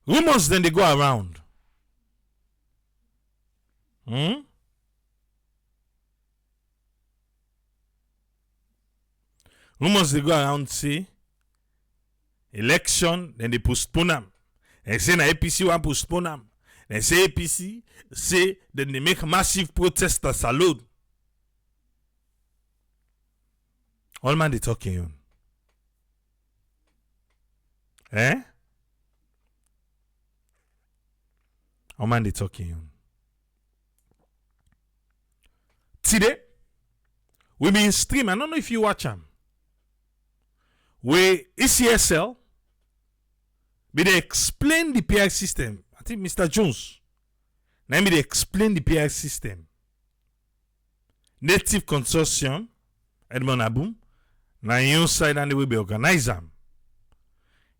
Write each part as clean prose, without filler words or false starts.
Rumors then they go around. Rumors they go around say election, then they postpone them. They say na APC want postpone them. They say APC say then they make massive protesters alone. All man they talking on. All man they talking on. Today, we been stream. I don't know if you watch them. Where ECSL, be they explain the PR system. I think Mr. Jones. Now me they explain the PR system. Native Consortium, Edmond Aboum. Now your side and the way be organize them.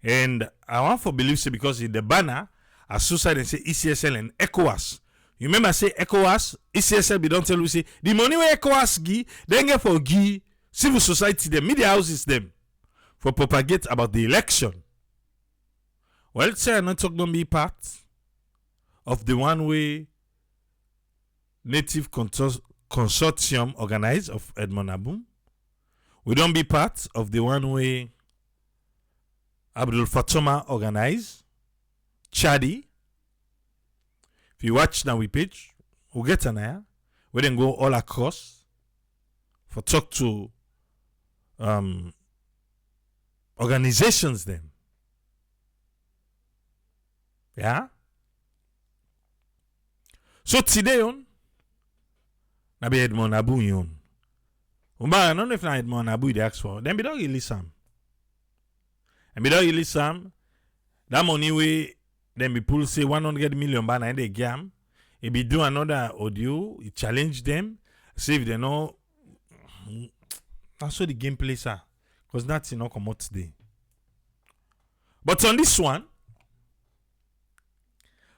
And I want for believe say because in the banner, I suicide and say ECSL and ECOWAS. You remember say ECOWAS, ECSL be don't tell you say the money where ECOWAS give, then get for give civil society them, media houses them for propagate about the election. Well, say I not talk don't be part of the one way Native Consortium organized of Edmond Aboum. We don't be part of the one way Abdul Fatoma organized. Chadi. If you watch now we page, we'll get an eye. We then go all across for talk to organizations them. Yeah. So today on na be Edmond Aboum yon. I don't know if na Edmond Aboum they ask for. Then be don't release some. And be don't release some. That money we then be pull say 100 million ban and they gam. It be do another audio. It challenge them. See if they know. That's what the gameplay are. Because that's not come out today. But on this one,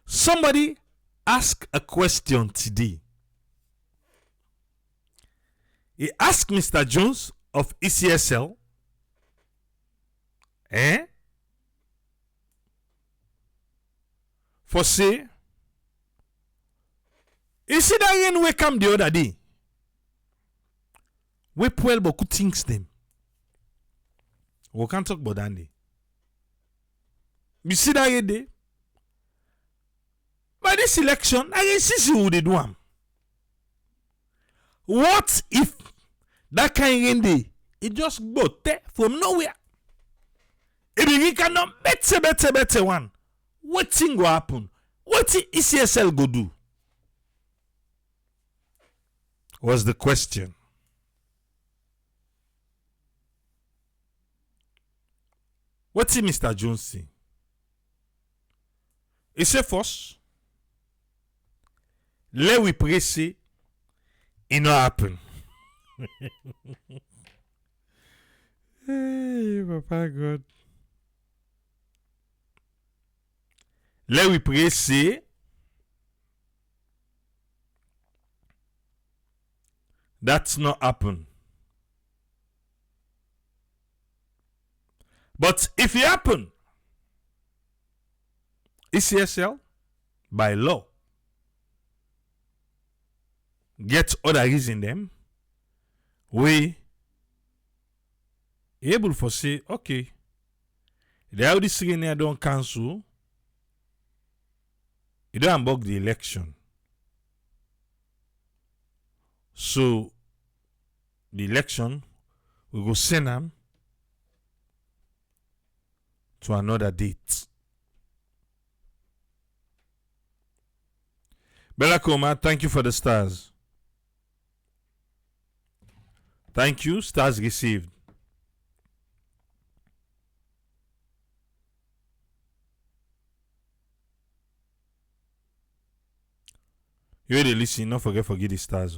somebody asked a question today. He asked Mr. Jones of ECSL, for say, you see that rain we come the other day. We pull beaucoup things them. We can't talk about that day. You see that rain day? By this election, I can see who they do am. What if that kind of rain day, it just go there from nowhere? If we cannot better one, what thing go happen? What ECSL go do? Was the question. What's Mr. Jones say? He say first, let we pray say it not happen. Hey, Papa God. Let we pray say that's not happen. But if it happen, ECSL by law get other reason them we able for say okay, the how this rain don't cancel, it don't bug the election. So the election we go send them to another date. Bella Koma, thank you for the stars. Thank you, stars received. You already listen, don't forget the stars.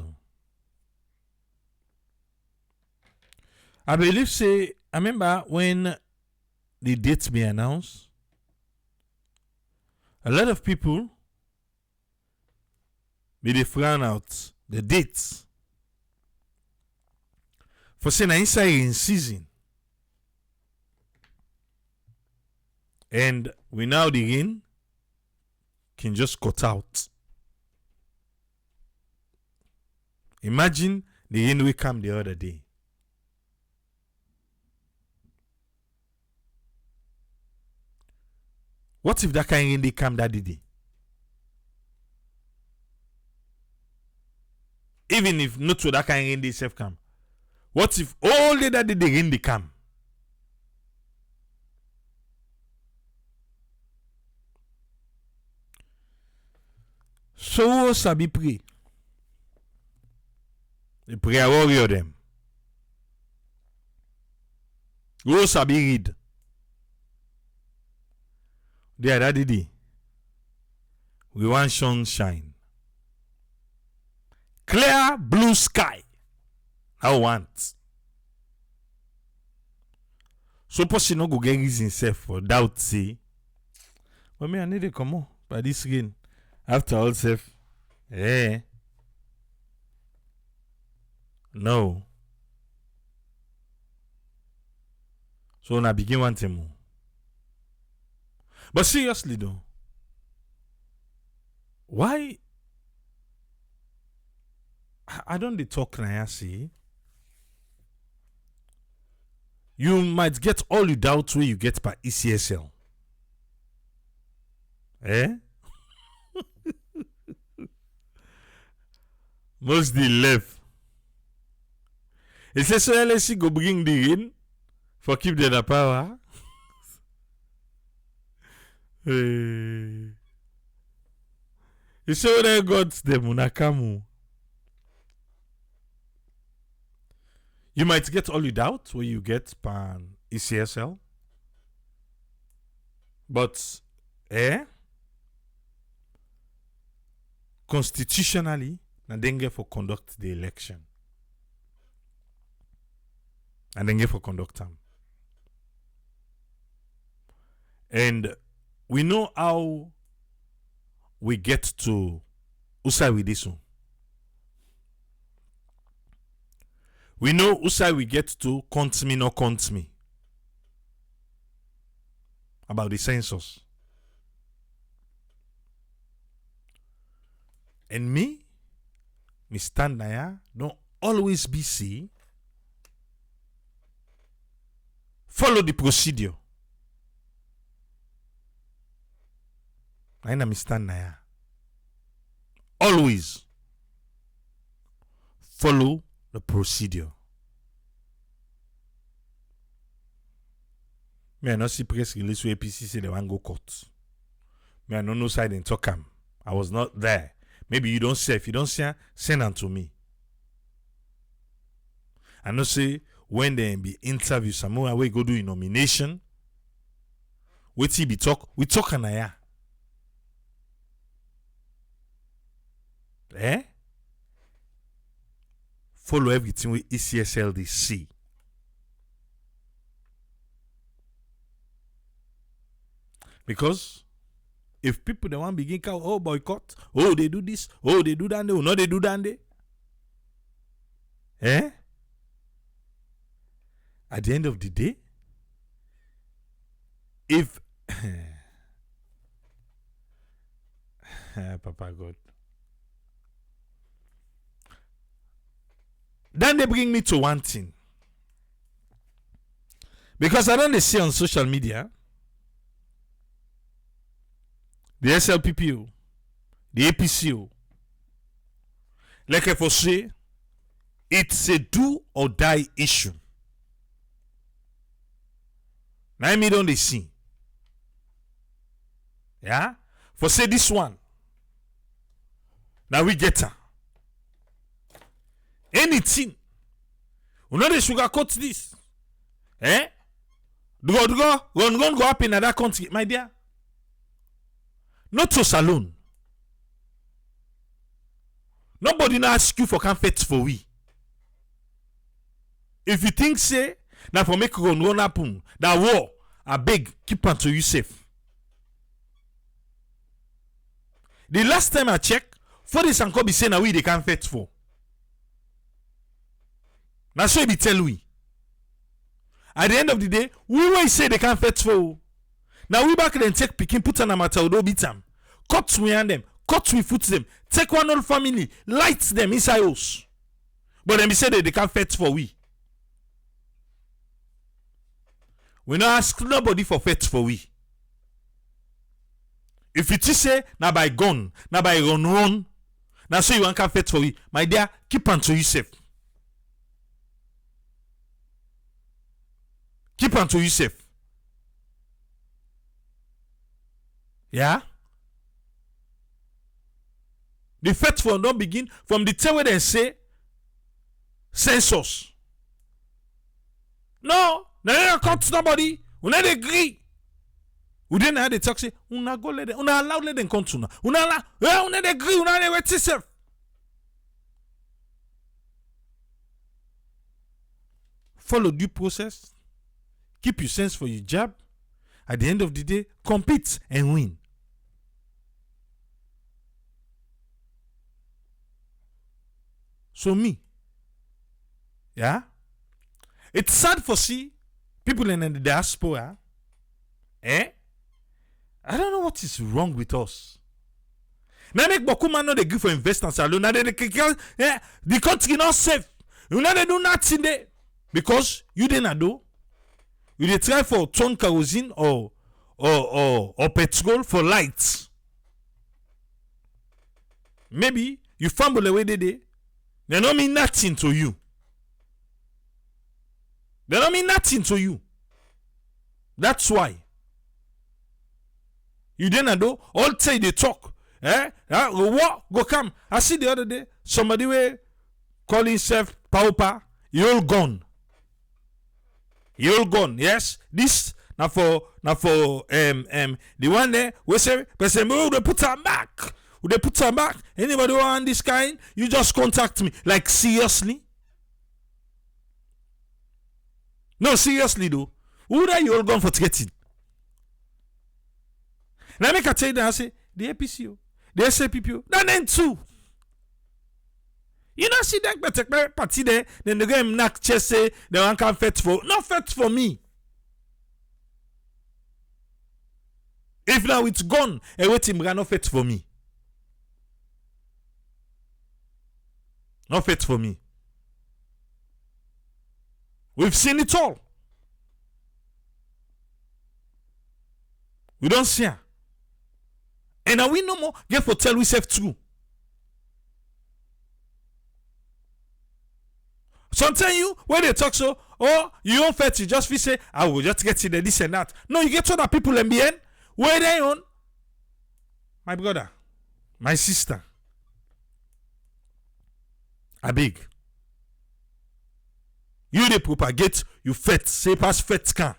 I believe say, I remember when the dates be announced, a lot of people be they frown out the dates for saying inside in season. And we now the rain can just cut out. Imagine the rain we come the other day. What if that kind of rain they come that day? Even if not to that kind of rain they self come. What if all day that day the rain they come? So sabi pray. The prayer warrior them. Who sabi read. There that day. We want sunshine. Clear blue sky. I want. So person no go get reason self for doubt say. But me I need to come on by this rain. After all self. No. So na begin one thing. But seriously though, why I don't dey talk now, see? You might get all you doubt where you get by ECSL. Most the left. It says so LSC go bring the rain for keep the power. It's so they got them unakamu. You might get all you doubt where you get pan ECSL. But constitutionally, na denge for conduct the election. And denge for conduct them. And we know how we get to Usai with this one. We know Usai we get to count me, no count me. About the census. And me stand there, don't always be see. Follow the procedure. I am stand there. Always follow the procedure. Me I not see press release where APC say they want go court. Me I no side in talk am. I was not there. Maybe you don't say. If you don't say, send them to me. I know say when they be interview somewhere we go do a nomination. Wait till be talk. We talk and I. Follow everything with ECSL they see. Because if people they want begin call, oh boycott, oh they do this, oh they do that, oh no they do that. At the end of the day, if Papa God. Then they bring me to one thing. Because I don't see on social media the SLPPO, the APCO, like I say, it's a do or die issue. Now I don't they see. Yeah? For say this one. Now we get her. Anything. We know they sugarcoat this. Go up in another country, my dear. Not to salon. Nobody now ask you for comfort for we. If you think say now for make run happen, that war, I beg keep on to you safe. The last time I checked, for this and be saying now we they comfort for. Now so be tell we. At the end of the day, we will say they can't fetch for. Now we back then take picking put on a matter do beat them. cut we hand them, cut we foot them, take one whole family, light them inside us. But then we say that they can't fetch for we. We not ask nobody for fetch for we. If it is say na by gun, na by run, now so you want can fetch for we, my dear, keep unto yourself. Keep unto yourself. Yeah? The fetch for don't begin from the time where they say census. No, they don't cut nobody. We not agree. We didn't have the talk say, una go let them, una allow let them come to now. Una allow, well, una agree, una wait yourself. Follow due process. Keep your sense for your job. At the end of the day, compete and win. So me, yeah, it's sad for see people in the diaspora. I don't know what is wrong with us. Now make Bokuma know they give for investors alone. Now the country not safe. You know they do nothing there because you didn't do. You dey try for turn kerosene or petrol for lights. Maybe you fumble away the day. They don't mean nothing to you. They don't mean nothing to you. That's why. You didn't do all say they talk. What go come? I see the other day somebody were calling himself Paupa. You all gone. You all gone. Yes. This now for the one there we say person they put her back. Would they put her back? Anybody want this kind? You just contact me. Like seriously? No, seriously though. Who are you all gone for getting? Now make I tell you that I say the APCO, the SAPPO, that then too. You know see that better party there, then the game knock chest say the one can fetch for not fetch for me. If now it's gone, a waiting not fetch for me. Not fit for me. We've seen it all. We don't see her. And now we no more get for tell we self true. Sometimes you when they talk so, oh, you don't fetch, you just feel say, I will just get in the this and that. No, you get to other people and be where they on? My brother, my sister. I beg. You they propagate, you fet, say pass fet can.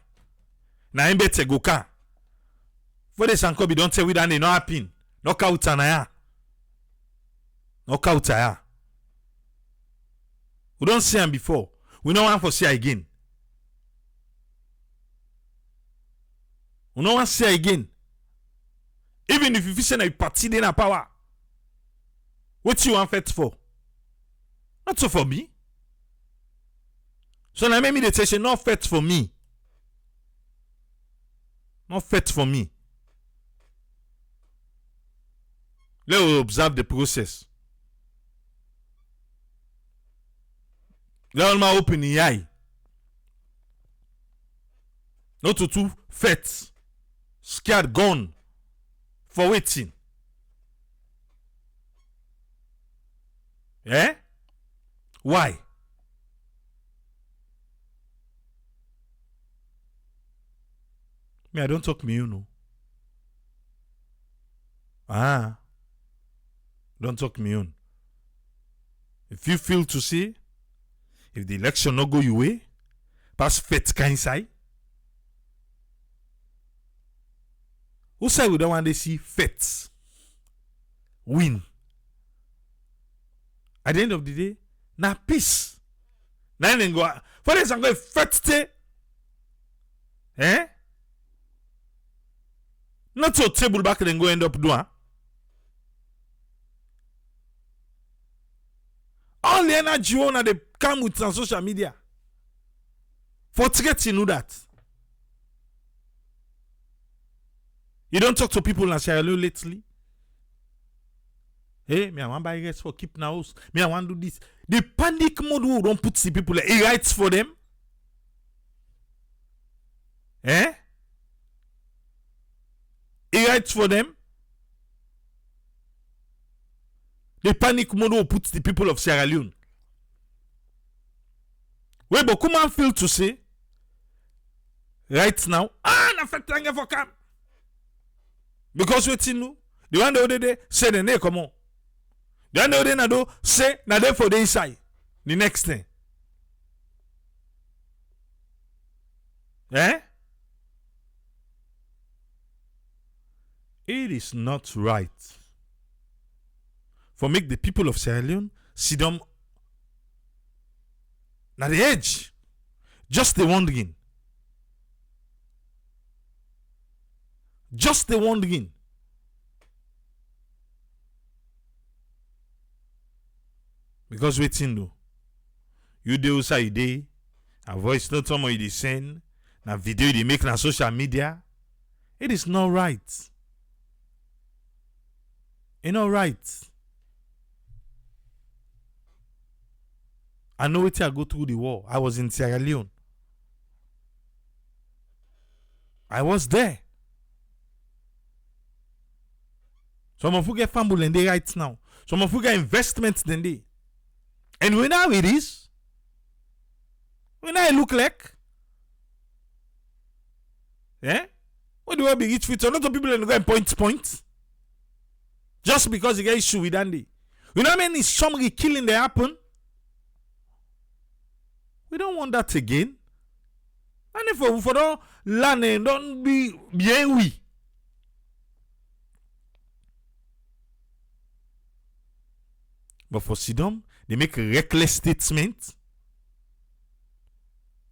Na imbe te go can. For the sankobi don't tell we that they no happen. Knock out anaya. Knock out aya. We don't see him before. We don't want to see her again. We don't want to see her again. Even if you feel say you party in a power. What you want fet for? Not so for me. So now maybe they say not fit for me. Not fit for me. Let us observe the process. Let us open the eye. Not to too fat, scared, gone for waiting. Eh? Why? Me, I don't talk me, you know. Don't talk me on. If you feel to see, if the election not go your way, pass fet kind side. Who say we don't want to see fets win? At the end of the day, na peace. Na then go for this and go fet not to table back and go end up doing. All the energy on they come with on social media. For to get to know that. You don't talk to people in Sierra Leone lately. Hey, me I want buy rights for keep now house. Me I want do this. The panic mode who don't put the people he writes for them. Eh? He writes for them. The panic mode who puts the people of Sierra Leone. Wait, but comment feel to say right now? Na fait tangue for camp. Because waiting no. The one the other day say the name come on. The one the other na do say na there for the inside. The next thing. Eh? It is not right for make the people of Sierra Leone sit down at the edge, just the wondering. Just the wondering. Because waiting though. You do say you day, a voice note someone you dey send, na video you dey make na social media. It is not right. It's not right. I know I go through the war. I was in Sierra Leone. I was there. Some of you get family and they right now. Some of you get investments than they. And we know it is. We know it look like. Yeah? What do I be rich with? A lot of people are going points. Just because you get issue with Andy. You know what I mean? Is somebody killing that happen? We don't want that again. And if for don't learn, don't be bien oui. But for Sidom, they make a reckless statement.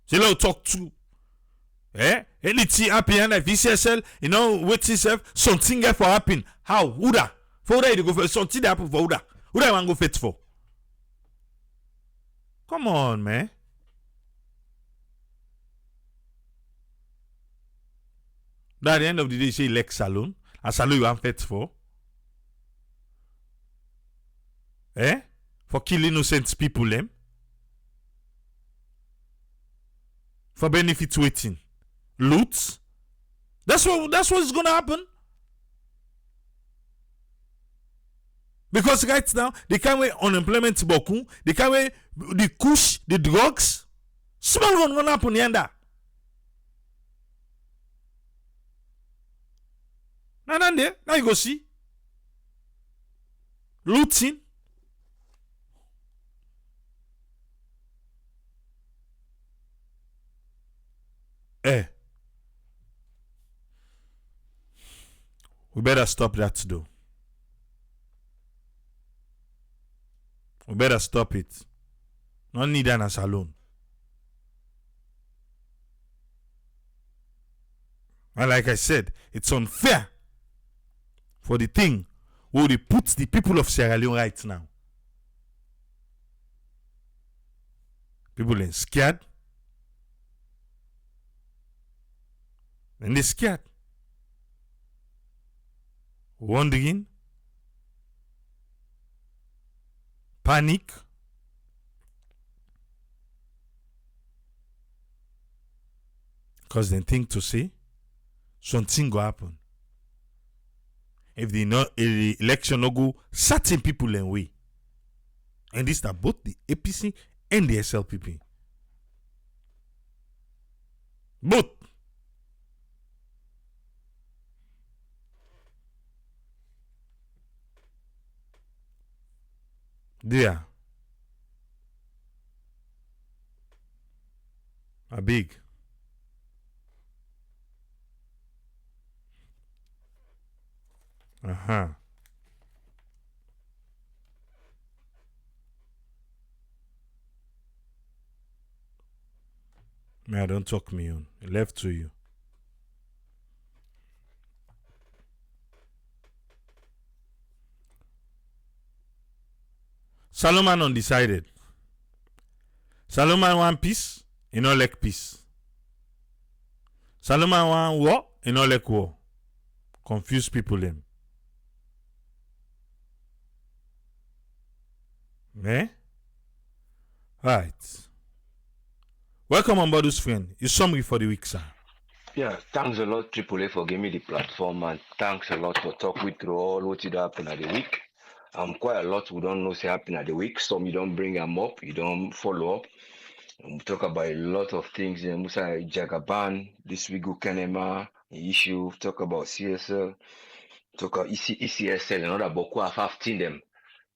They don't talk to. Anything happen if VCSL, you know, wait yourself, something for happen. How? Who that? For who that you go for something that happen for who that? Who that you want to go fit for? Come on, man. But at the end of the day, you say elect Salon. A Salon you want fit for? For killing innocent people, them? For benefit waiting. Loot? That's what's gonna happen. Because right now, they can't wait unemployment boku, they can't wait the kush, the drugs. Small one gonna happen yanda. Now you go see. Looting. We better stop that though. We better stop it. Not need an alone. And like I said, it's unfair for the thing where they put the people of Sierra Leone right now. People are scared. And they're scared. Wondering. Panic. Because they think to say something go happen. If the election no go, certain people in way. And this are both the APC and the SLPP. Both. There. A big. Man, don't talk me on. Left to you. Solomon undecided. Solomon want peace, he no like peace. Solomon want war, he no like war. Confuse people them. Eh? Right. Welcome on board, friend. Your summary for the week, sir. Yeah, thanks a lot, Triple A, for giving me the platform, and thanks a lot for talking with through all what did happen at the week. Quite a lot we don't know say happen at the week. Some you don't bring them up, you don't follow up. We talk about a lot of things. Musa Jagaban, this week go Kenema issue. Talk about CSL, talk about ECSL, and other Boko have them.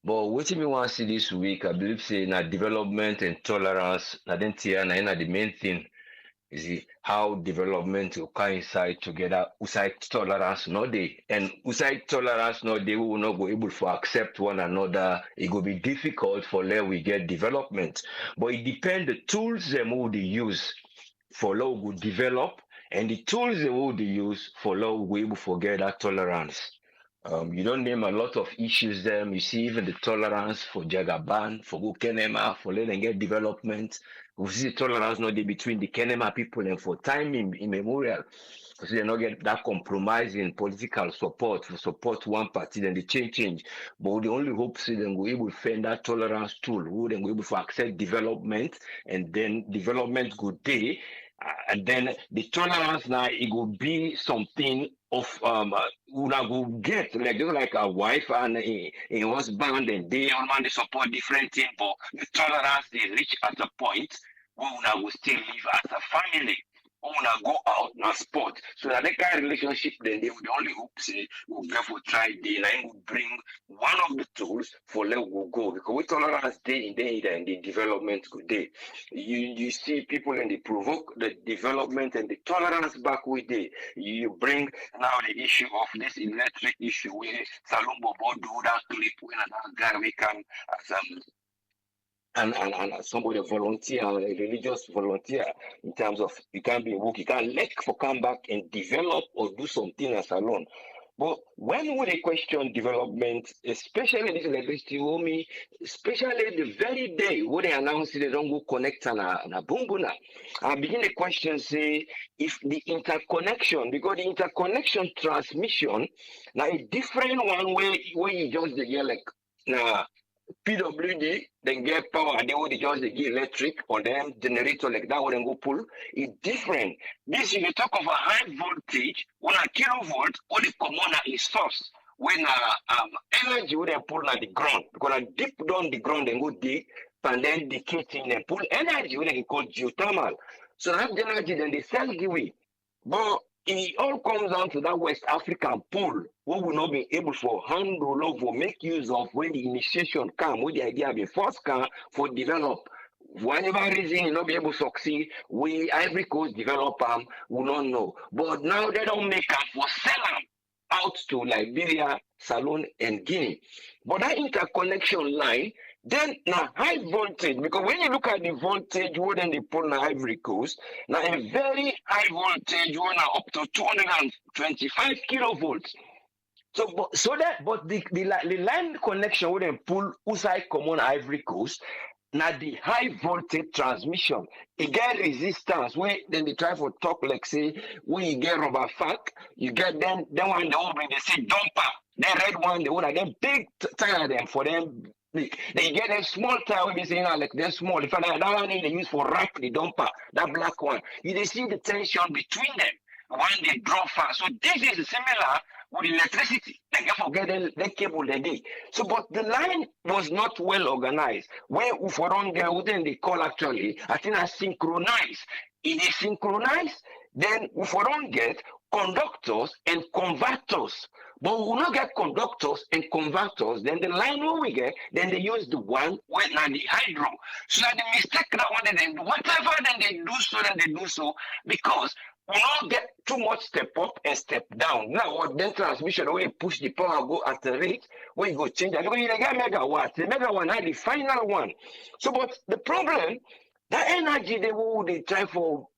But what me want to see this week, I believe say na development and tolerance. Na then na the main thing. You see how development will coincide together. Usai tolerance no day, and usai tolerance no day, we will not go able to accept one another. It will be difficult for let we get development. But it depends the tools them would use for law we develop, and the tools they would use for law we able to get that tolerance. You don't name a lot of issues there. You see even the tolerance for Jagaban, for Kenema, for letting get development. We see tolerance not between the Kenema people and for time immemorial. Because they not get that compromise in political support for support one party, then they change. But the only hope is then we able to find that tolerance tool, who then we able to accept development and then development good day. And then the tolerance now it will be something of una go get like just like a wife and a husband and they all man they support different things, but the tolerance they reach at a point where una will still live as a family. Una go out na sport. So that the kind of relationship then they would only hope say we'll get for try day and will bring one of the tools for let will go because we tolerance day in day and the development good day. You see people and they provoke the development and the tolerance back with day. You bring now the issue of this electric issue where Salum Bobo do that clip when another guy we can as and somebody volunteer, a religious volunteer, in terms of you can't be work, you can't let for come back and develop or do something as alone. But when we question development, especially this electricity, especially the very day when they announce they don't go connect and a bumbuna, I begin to question say if the interconnection, because the interconnection transmission now a different one where you just get like now PWD, then get power, they would just give electric or them generator like that would go pull. It's different. This you talk of a high voltage, when a kilovolt, all the common is source. When energy would pull at the ground, because I deep down the ground and go dig, and then the kitchen and pull energy when they call geothermal. So that energy then they sell away. But it all comes down to that West African pool, we will not be able to handle or make use of when the initiation come, with the idea of the first come for develop. For whatever reason, you not be able to succeed, we Ivory Coast develop them, we don't know. But now they don't make them for sell them out to Liberia, Salon, and Guinea. But that interconnection line, then now high voltage, because when you look at the voltage, what then they put on Ivory Coast, now a very high voltage, one up to 225 kilovolts. But the line connection would then pull outside common Ivory Coast. Now the high voltage transmission, it get resistance. Where then they try for talk like say when you get rubber fact, you get then one the old they say dumper. Then red one the one them big tire them for them. They get a small tire we say like they're small. If I that one they use for rack the dumper, that black one. You they see the tension between them when they draw fast. So this is similar with electricity. Like you forget the cable they did. So but the line was not well organized. Where Uforonga wouldn't they call actually, I think I synchronize. It is synchronized, then Uforon get conductors and converters. But we will not get conductors and converters, then the line when we get, then they use the one where now the hydro. So that the mistake that one they do, whatever then they do so, then they do so, because we not get too much step up and step down. Now what then transmission when you push the power go at the rate, when you go change that because you get megawatt. The megawatt now the final one. So but the problem, that energy they try for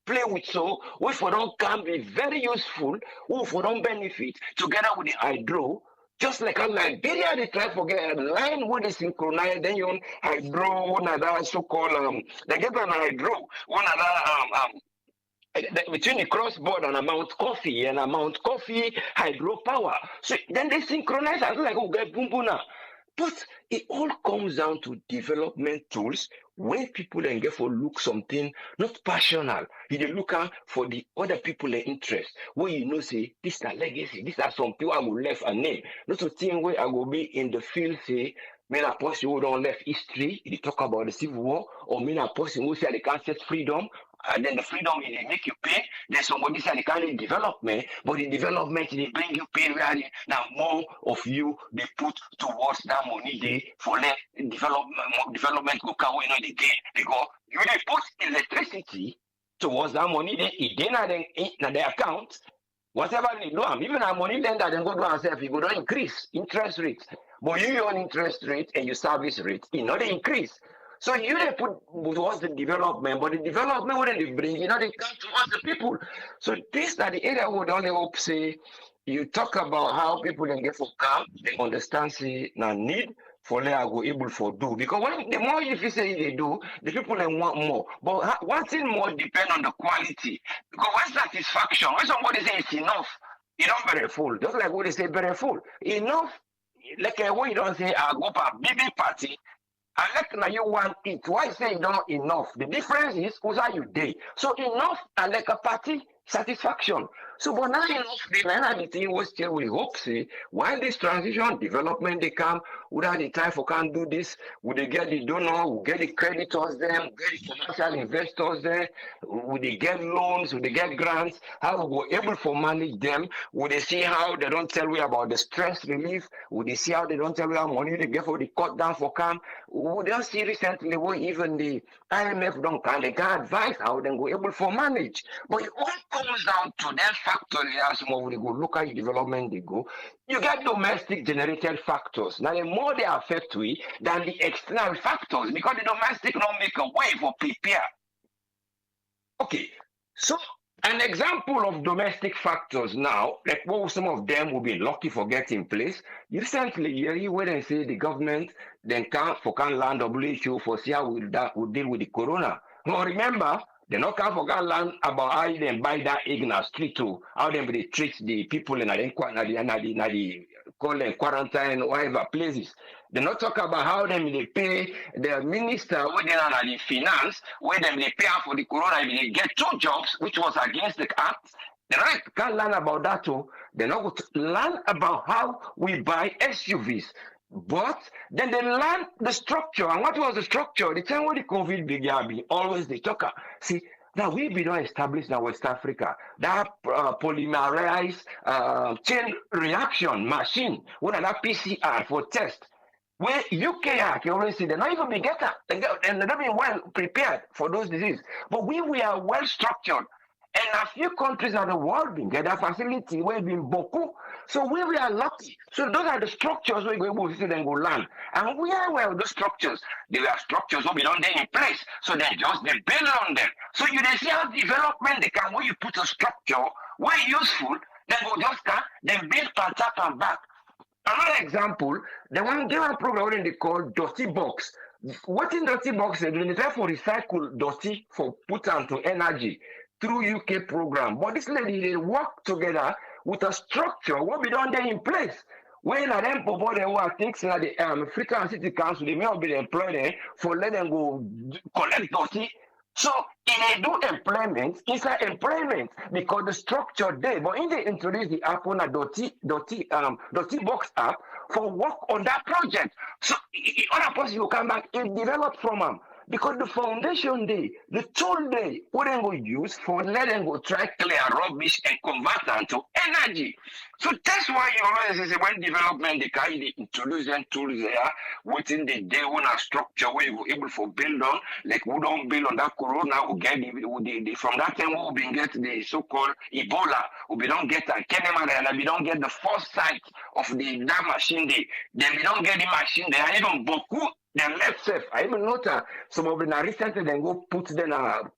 play with so we for don't can be very useful, we for don't benefit together with the hydro. Just like on Liberia, they try to get a line with the synchronize, then you hydro, one other so-called they get an hydro, one other between the cross border and Mount Coffee hydropower. So then they synchronize as like we get boom boom now. But it all comes down to development tools when people then get for look something not passional. You dey look out for the other people in interest. Where you know say this na legacy, these are some people I go left a name. Not a thing where I go be in the field say men a person who don't left history, they talk about the Civil War, or men a person who say they can't set freedom, and then the freedom they make you pay. Then somebody say they can't development, but the development they bring you pay where now more of you they put towards that money they for let development go carry you know they gain. Because you they put electricity towards that money, then it then na their account. Whatever they do, even our money lender then go do and say if you go to increase interest rates. But you own interest rate and your service rate, it not increase. So you they put towards the development, but the development wouldn't they bring, you know, they come towards the people. So this are the area would only hope say you talk about how people can get for calm, they understand say now need for let go able for do. Because when the more if you say they do, the people they want more. But wanting more depend on the quality. Because when satisfaction, when somebody say it's enough, you don't very full. Just like what they say very full. Enough like when you don't say I go for a big party, and like now you want it. Why say you don't enough? The difference is who's are you day. So enough and like a party satisfaction. So but now enough the thing was still we hope say while this transition development they come, would have the time for can do this, would they get the donor, would get the creditors them, get the commercial investors there, would they get loans, would they get grants, how we were able to manage them, would they see how they don't tell you about the stress relief, would they see how they don't tell you how money they get for the cut down for camp, would they see recently where even the IMF don't can they can advise how they go able to manage. But it all comes down to that factor as more they go local development they go. You get domestic generated factors. Now the more they affect we than the external factors because the domestic don't make a way for prepare. Okay, so an example of domestic factors now, like what some of them will be lucky for getting in place. Recently, you wait and say the government then can land WHO for see how will deal with the corona. Now remember, they not can forget land about how they buy that egg in the street too, how they treat the people in the call them quarantine whatever places. They not talk about how them they pay the minister where they are the finance, where them they pay for the corona, they get 2 jobs, which was against the act. They not can learn about that too. They not go to learn about how we buy SUVs. But then they learn the structure. And what was the structure? The time when the COVID began, always they talk. See, now we be not established in West Africa. That polymerized chain reaction machine, what are that PCR for test. Where UK can always see they're not even be getter and they're not being well prepared for those diseases. But we are well structured. And a few countries in the world been get that facility where been boku. So we are lucky. So those are the structures we go able to see them go land. And we are well those structures. They are structures will be done there in place. So they build on them. So you they see how development they can when you put a structure where useful, then go just can then build part up and back. Another example, the one program they call dirty box. What in dirty box they do? They try for recycle dirty for put into energy through UK program. But this lady they work together with a structure what be done there in place. When I them people they were things like the African City Council, they may have been employed there for let them go collect dirty. So in they do employment, inside employment because the structure there. But in they introduce the app on a dirty box app for work on that project. So other person you come back, it developed from them. Because the foundation day, the tool day, what they go use for let them go try clear rubbish and convert them to energy. So that's why you always say when development they carry the introduce them tools there, within the day on a structure where you were able to build on, like we don't build on that corona, we get from that time we been get the so-called Ebola, we don't get a Kenema, we don't get the first sight of that machine day, then we don't get the machine there, and even Boku. Then left safe. I even notice some of them recently then go put them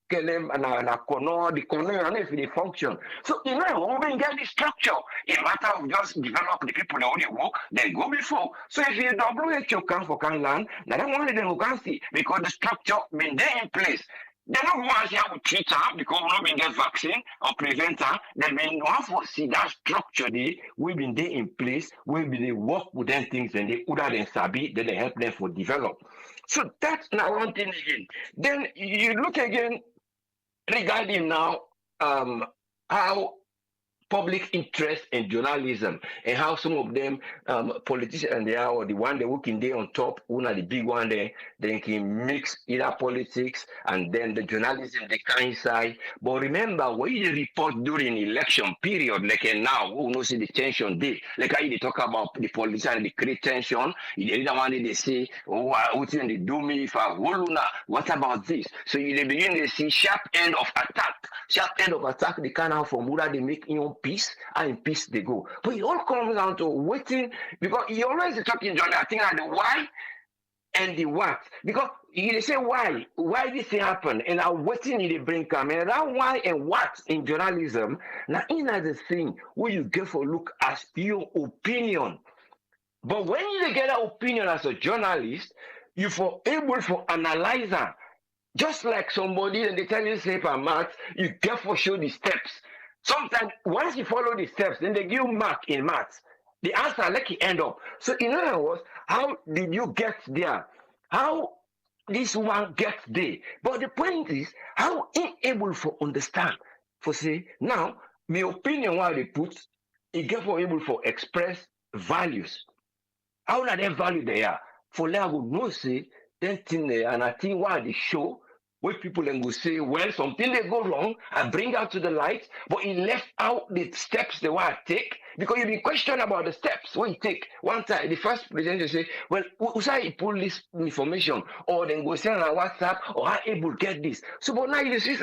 kill them and the corner and if they function. So you know when we get the structure, a matter of just develop the people that only work, they go before. So if you WHO can for can land, now that one of them who can see because the structure been there in place. They don't want to see how we treat her because we not been get vaccine or prevent her. They been want to see that structure they we been there in place, we been they work with them things and they other than sabi, then they help them for develop. So that's now one thing again. Then you look again regarding now how public interest in journalism and how some of them politicians and they are or the one they working there on top, one of the big one there, they can mix either politics and then the journalism they can inside. But remember when you report during election period, like now, who knows the tension day, like how they talk about the politician and they create tension, the other one they say, oh, what they do me if I what about this? So you begin to see sharp end of attack they can have from whether they make peace and in peace they go. But it all comes down to waiting because you always talking John, I think the why and the what. Because you say why this thing happen and I'm waiting in the bring come and that why and what in journalism now in the thing where you get for look as your opinion. But when you get an opinion as a journalist, you for able for analyzer. Just like somebody and they tell you say per math, you get for show the steps. Sometimes once you follow the steps, then they give you mark in maths. The answer like you end up. So in other words, how did you get there? How this one gets there? But the point is, how unable for understand. For say, now, my opinion what they put, it get for able for express values. How are they value they are? For let go no say, then thing there, and I think why they show where people then go say, well, something they go wrong, I bring out to the light, but he left out the steps they want to take because you be questioned about the steps when you take. One time, the first presenter say, well, who's how you pull this information, or then go send on WhatsApp, or how able get this. So, but now you see,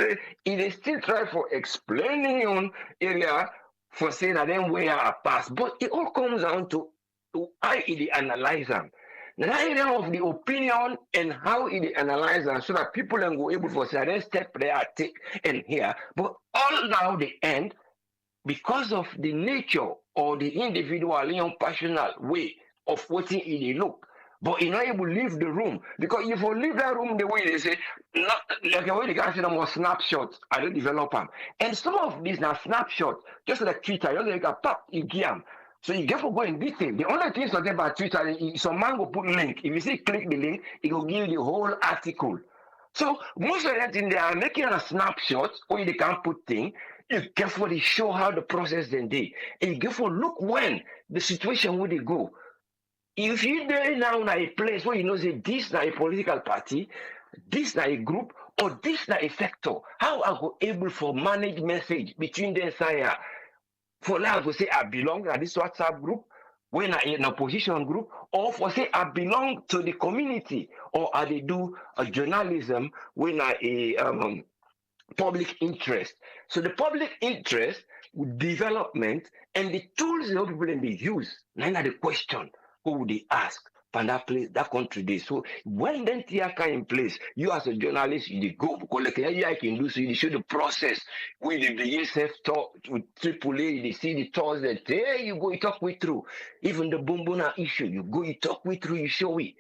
they still try for explaining on area for saying that then where I pass, but it all comes down to how they analyze them. The area of the opinion and how it analyze and so that people can go able for certain step they are take and here. But all now the end because of the nature or the individual young passionate way of what it look. But you're not able to leave the room because if you leave that room the way they say, not like the way the guys say them was snapshots, I don't develop them. And some of these now snapshots, just like Twitter, just like a pop, you give them. So you get to go in detail. The only thing something about Twitter is some man go put link. If you see click the link, it will give you the whole article. So most of that in they are making a snapshot where they can put thing. You carefully show how the process then day. And you carefully look when the situation where they go. If you there now in a place where you know say this is a political party, this is a group, or this is a sector, how are you able for manage message between them side? For now, for say I belong to this WhatsApp group, when I in opposition group, or for say I belong to the community, or I they do a journalism when I a public interest. So the public interest, development, and the tools that people then they use, none of the question who would they ask from that place, that country day. So when then TIACA in place, you as a journalist, you go because like I can do so you show the process with the ESF talk with AAA, they see the thoughts that hey, you go you talk with through. Even the Bumbuna issue, you go you talk with through, you show it.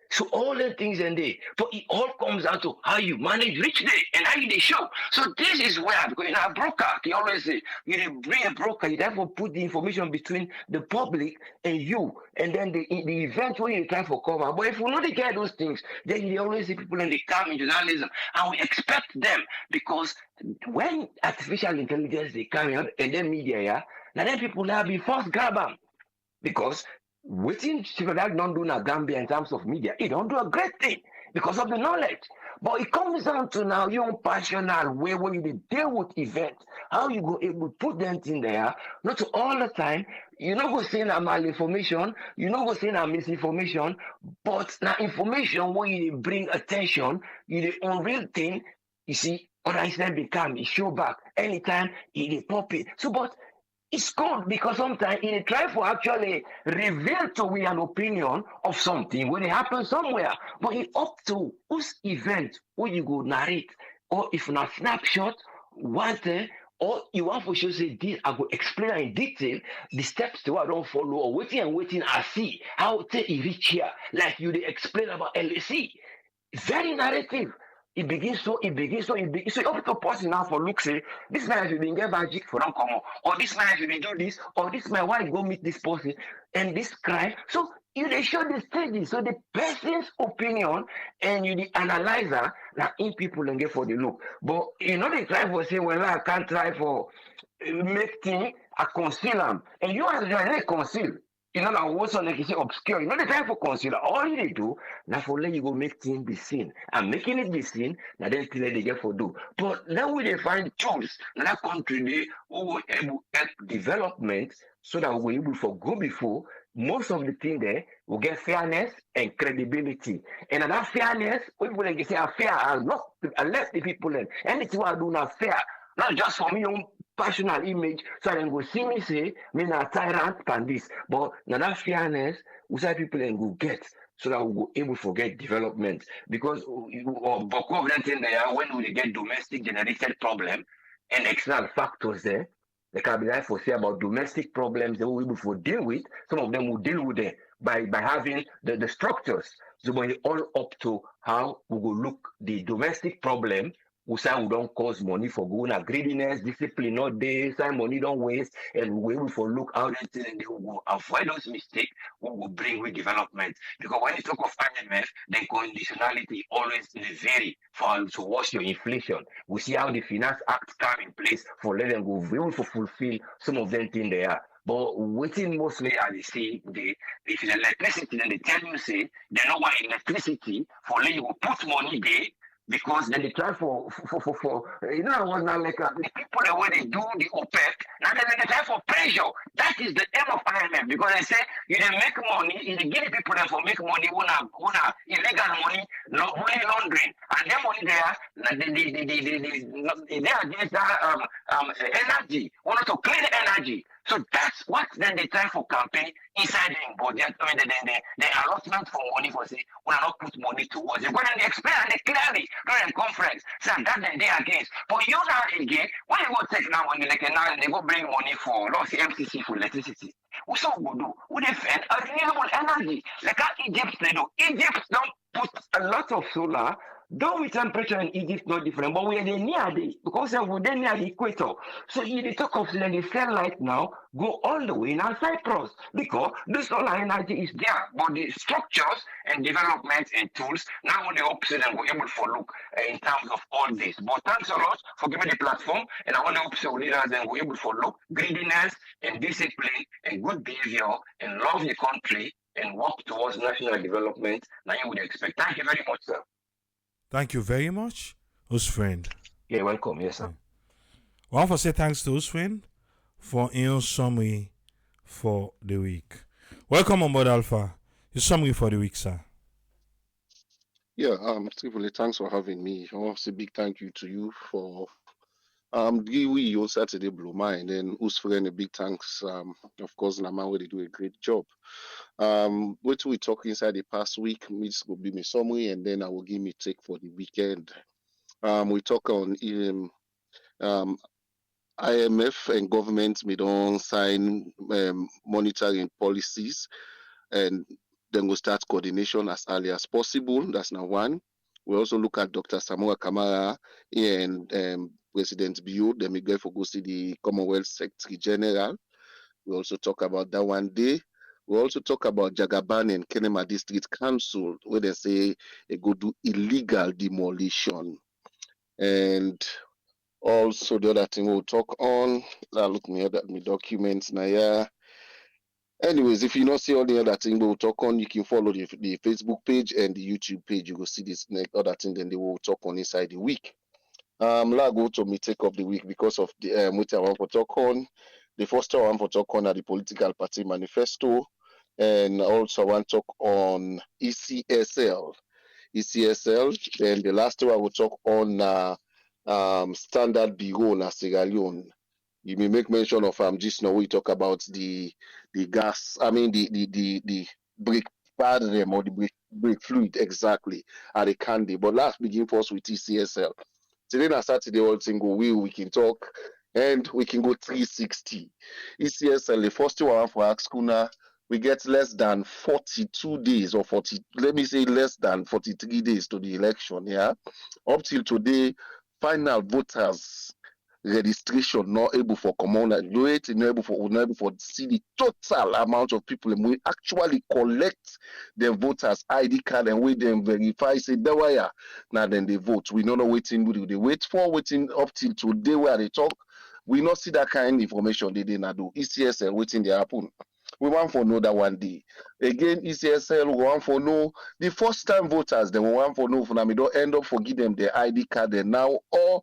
So all the things in there, but it all comes down to how you manage rich day and how you they show. So this is where because in a broker, he always say you bring a broker, you therefore put the information between the public and you, and then the event where you try for cover. But if we not get those things, then you always see people in the come in journalism, and we expect them because when artificial intelligence they carry out and then media, yeah, now then people now be first grab them because waiting that don't do na Gambia in terms of media, it don't do a great thing because of the knowledge. But it comes down to now your own passionate way when you deal with events, how you go able to put them in there, not all the time. You not go saying a malinformation, you not go saying a misinformation, but now information where you bring attention, you the unreal thing, you see, or instead become it show back anytime it pop it. So but it's good because sometimes it try for actually reveal to we an opinion of something when it happens somewhere. But it's up to whose event where you go narrate, or if not snapshot, one thing, or you want to show say this, I go explain in detail the steps to I don't follow, or waiting I see how to reach here. Like you they explain about LSE. Very narrative. it begins so you have to pause now for look say this man you been get magic for don't come on, or this man you been do this, or this man why go meet this person and this crime. So you they show the stages. So the person's opinion and you the analyzer now in people and get for the look. But you know they try for say well I can't try for make thing I conceal them. And you as a conceal. You know, now what's on like you say obscure. You know the time for concealer. All you need do now for let you go make things be seen. And making it be seen, now then still they get for do. But now we they find tools in that country they who will able help development so that we able for go before most of the thing there will get fairness and credibility. And that fairness, we will like say a fair and not unless the people learn. Anything I do not fair. Not just for me own personal image, so then go see me say, me na tyrant and this. But now that fairness, we say people and go get so that we go able to get development. Because Boko of them thing there, when we get domestic generated problem and external factors there, the cabinet for say about domestic problems that we able to deal with, some of them will deal with it by having the structures. So when it all up to how we go look the domestic problem we say we don't cause money for going at greediness, discipline not there, say money don't waste, and we will for look out and they will avoid those mistakes, we will bring with development. Because when you talk of IMF, then conditionality always vary for to watch your inflation. We see how the Finance Act come in place for let them go, we will fulfill some of them things there. But waiting mostly as they say the if it's electricity, then they tell you say they know why electricity for let you go put money there because then they try for you know it was not like the people the way they do the OPEC now they try for pressure. That is the aim of IMF because they say you dey make money, you dey give the people them for make money una illegal money, money laundering, and them money there they against that energy, want to clean energy. So that's what then they try for campaign inside the budget. I mean, the allotment for money for say, we are not put money towards it. But then they explain and they clearly during conference, say that then they against. But you now again, when you go take now money, like now they go bring money for, let's say MCC for electricity. What's all we do? We defend a renewable energy. Like how Egypt they do. Egypt don't put a lot of solar. Though with temperature in Egypt not different, but we are near the because we're near the equator. So you the talk of the sunlight now go all the way in Cyprus because the solar energy is there, but the structures and development and tools now on the opposite and we're able to look in terms of all this. But thanks a lot for giving the platform, and I want the opposite leaders and we're able to look greediness and discipline and good behavior and love the country and work towards national development. Now you would expect. Thank you very much, sir. Thank you very much, whose friend. Yeah, welcome. Yes, sir. I want to say thanks to whose friend for your summary for the week. Welcome on board, Alpha. Your summary for the week, sir. Yeah, Stephen, thanks for having me. I want to say big thank you to you for we your Saturday Blue Mind and whose friend a big thanks. Of course, Nama where they do a great job. What we talk inside the past week, this will be my summary, and then I will give me take for the weekend. We talk on IMF and government we don't sign monitoring policies, and then we'll start coordination as early as possible. That's now one. We also look at Dr. Samoa Kamara and President Bio. Then we go for go see the Commonwealth Secretary General. We also talk about that one day. We also talk about Jagaban and Kenema District Council, where they say they go do illegal demolition. And also the other thing we'll talk on, now look me at my documents now, yeah. Anyways, if you not see all the other thing we'll talk on, you can follow the Facebook page and the YouTube page. You will see this next other thing, then they will talk on inside the week. Now go to me take of the week because of the what I want to talk on. The first one I want to talk on are the political party manifesto, and also I want to talk on ECSL. And the last one I will talk on Standard Bureau na Sierra Leone. You may make mention of just now we talk about the gas, I mean the brake pad them or the brake fluid exactly at the candy. But last begin first with ECSL. Today na Saturday all thing go we can talk and we can go 360. ECSL, the first one for ask Kuna, we get less than 42 days or 40, let me say less than 43 days to the election. Yeah. Up till today, final voters registration not able for common wait not able for see the total amount of people and we actually collect the voters ID card and we then verify say that why now then they vote. We don't know waiting we they wait for waiting up till today where they talk. We not see that kind of information they did not do. ECSL waiting they happen. We want for know that one day. Again, ECSL we want for know the first time voters, then we want for know for them don't end up for give them their ID card and now or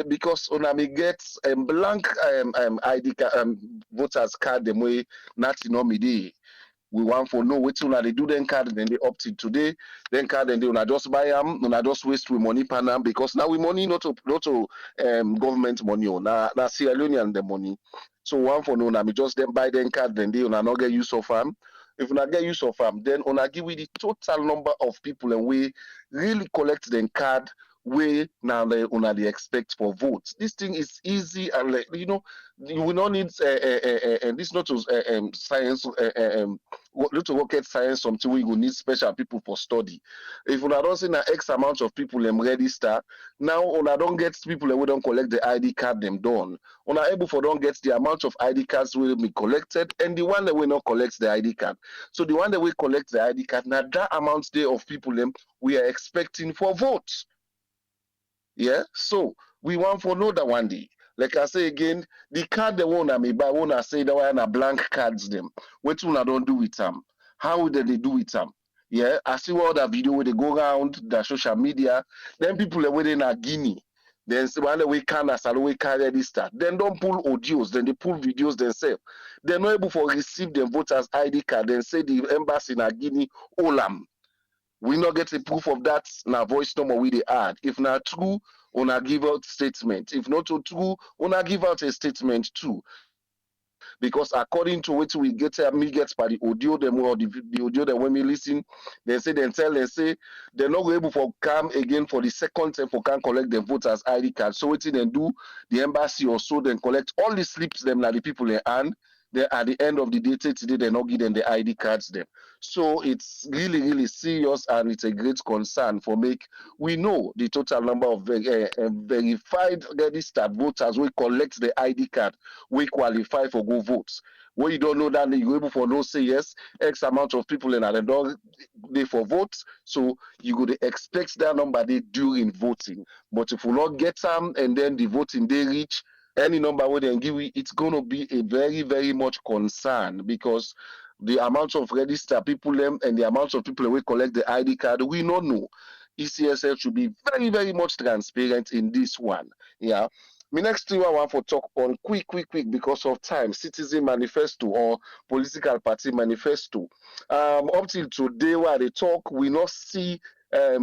because Onami gets a blank ID card, voters card them way not in we want for know which one they do then card then they opt in today then card and they una just buy them una just waste with money panam because now we money not to government money na Sierra Leonean the money so one for know na me just then buy then card then they una not get use of them if una get use of them then una give we the total number of people and we really collect then card way now they una they expect for votes. This thing is easy and like, you will not need and this not to science little rocket science something we will need special people for study. If una don't see na X amount of people them register, now una don't get people that we don't collect the ID card them done. Una able for don't get the amount of ID cards will be collected and the one that will not collect the ID card. So the one that will collect the ID card, now that amount there of people them we are expecting for votes. Yeah, so we want for know that one day. Like I say again, the card they want me buy, wanna say that one are blank cards them. What una don't do with them? How did they do with them? Yeah, I see all that video where they go around the social media. Then people are waiting at Guinea. Then one way can as we carry this start. Then don't pull audios, then they pull videos themselves. They're not able to receive the voters ID card. Then say the embassy in Guinea, Olam. We not get a proof of that na voice number we they add. If not true, una give out statement. If not true, una give out a statement too. Because according to what we get me gets by the audio them or the audio that when we listen, they say they tell they say they're not able for come again for the second time for can collect the voters ID card. So what they do, the embassy or so then collect all the slips them like the people in hand. Then at the end of the day, today they not give them the ID cards them. So it's really, really serious and it's a great concern for make we know the total number of verified registered voters we collect the ID card we qualify for go votes. When you don't know that you able for no say yes, X amount of people in the don't they for votes. So you could expect that number they during voting. But if we not get some and then the voting they reach any number where they give you, it's gonna be a very, very much concern because the amount of registered people them and the amount of people who collect the ID card, we don't know. ECSL should be very, very much transparent in this one. Yeah. My next thing I want to talk on quick because of time. Citizen manifesto or political party manifesto. Up till today, while they talk, we not see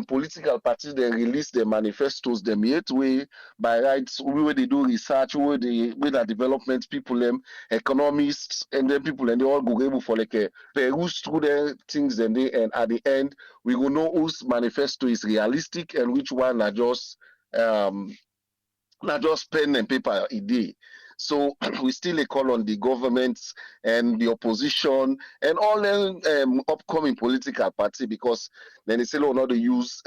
political parties they release their manifestos them yet way by rights where they do research where they with the development people them economists and then people and they all go able for like a peruse through their things and they and at the end we will know whose manifesto is realistic and which one are just um not just pen and paper a day. So we still a call on the government and the opposition and all the upcoming political party because then they say no, not to use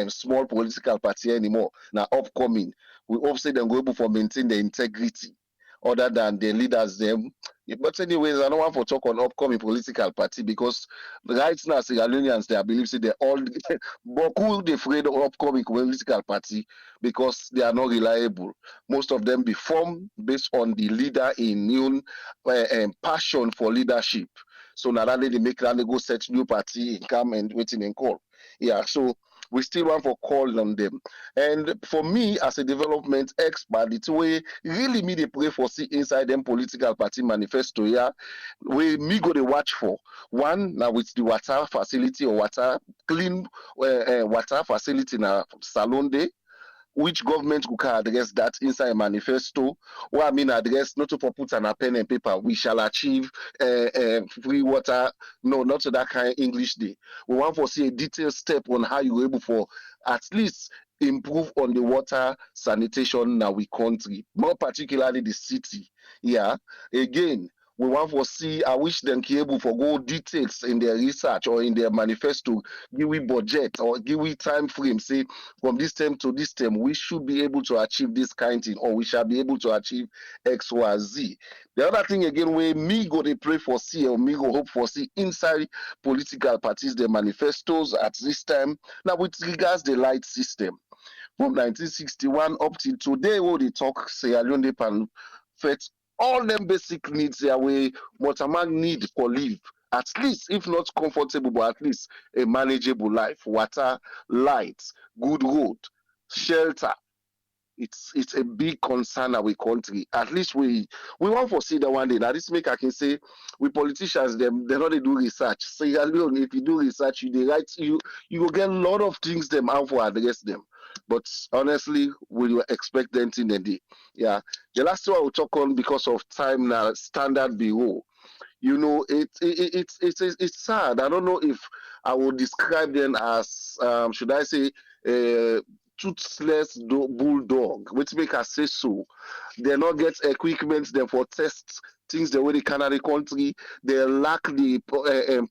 small political party anymore. Now upcoming, we hope say them go able for maintain the integrity other than the leaders them. But anyways, I don't want to talk on upcoming political party because right now Sierra Leoneans they I believe say they all beaucoup they afraid of upcoming political party because they are not reliable. Most of them be formed based on the leader in new passion for leadership. So now that they make that they go set new party and come and waiting and call. Yeah, so we still want for call on them. And for me, as a development expert, it's way really me they pray for see inside them political party manifesto. Yeah, we me go to watch for one now with the water facility or water clean water facility na Salon Day which government can address that inside a manifesto. What I mean address not to put on a pen and paper. We shall achieve free water. No, not to that kind of English day. We want to see a detailed step on how you're able for at least improve on the water sanitation in our country, more particularly the city. Yeah. Again, We want to see, I wish them be able for go details in their research or in their manifesto, give we budget or give we time frame, say from this term to this term, we should be able to achieve this kind of thing, or we shall be able to achieve X, Y, Z. The other thing again, where me go they pray for see or me go hope for see inside political parties, their manifestos at this time. Now with regards the light system from 1961 up till today, where they talk Sierra Leone pan fet all them basic needs their way Motamag need for live. At least, if not comfortable, but at least a manageable life. Water, lights, good road, shelter. It's a big concern our country. At least we want to see that one day. Now this make I can say we politicians them they know they do research. Sierra Leone, if you do research, you they write you will get a lot of things them out for address them. But honestly, we will expect them in the day. Yeah. The last one I will talk on because of time now, standard bureau. You know, it's sad. I don't know if I would describe them as should I say toothless bulldog, which make us say so. They not get equipment them for tests things the way they can in the country. They lack the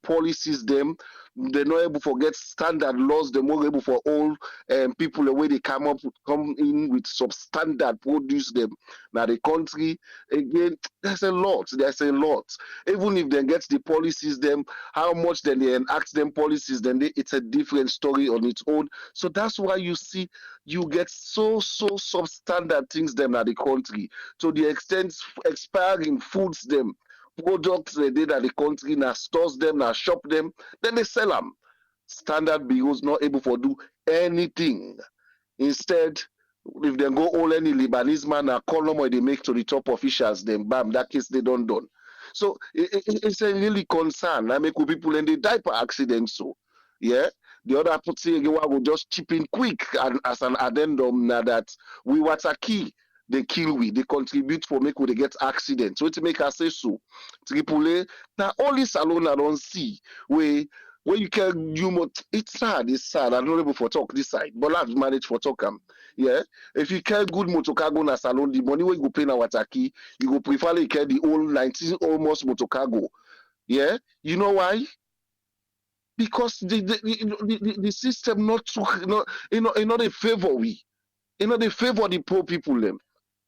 policies them. They're not able to get standard laws. They're more able for all people the way they come in with substandard produce them. Now the country again, there's a lot. There's a lot. Even if they get the policies them, how much then they enact them policies, then it's a different story on its own. So that's why you see you get so substandard things them at the country to the extent expiring foods them products they did at the country now stores them now shop them then they sell them. Standard bureaus not able to do anything. Instead, if they go all any Lebanese man a column or they make to the top officials, then bam, that case they don't done. So it's a really concern. I make people in the diaper accidents. So yeah. The other thing you will just chip in quick and as an addendum now that we what a key they kill we they contribute for make we they get accidents. So to make us say so. Triple now all this alone I don't see where you can it's sad, I'm not able for talk this side, but I've managed for talk yeah. If you care good motor cargo na salon, the money where you go pay na wataki, you go prefer you care the old 19 almost motor cargo. Yeah, you know why? Because the system not to not they favor we. You know they favor the poor people them.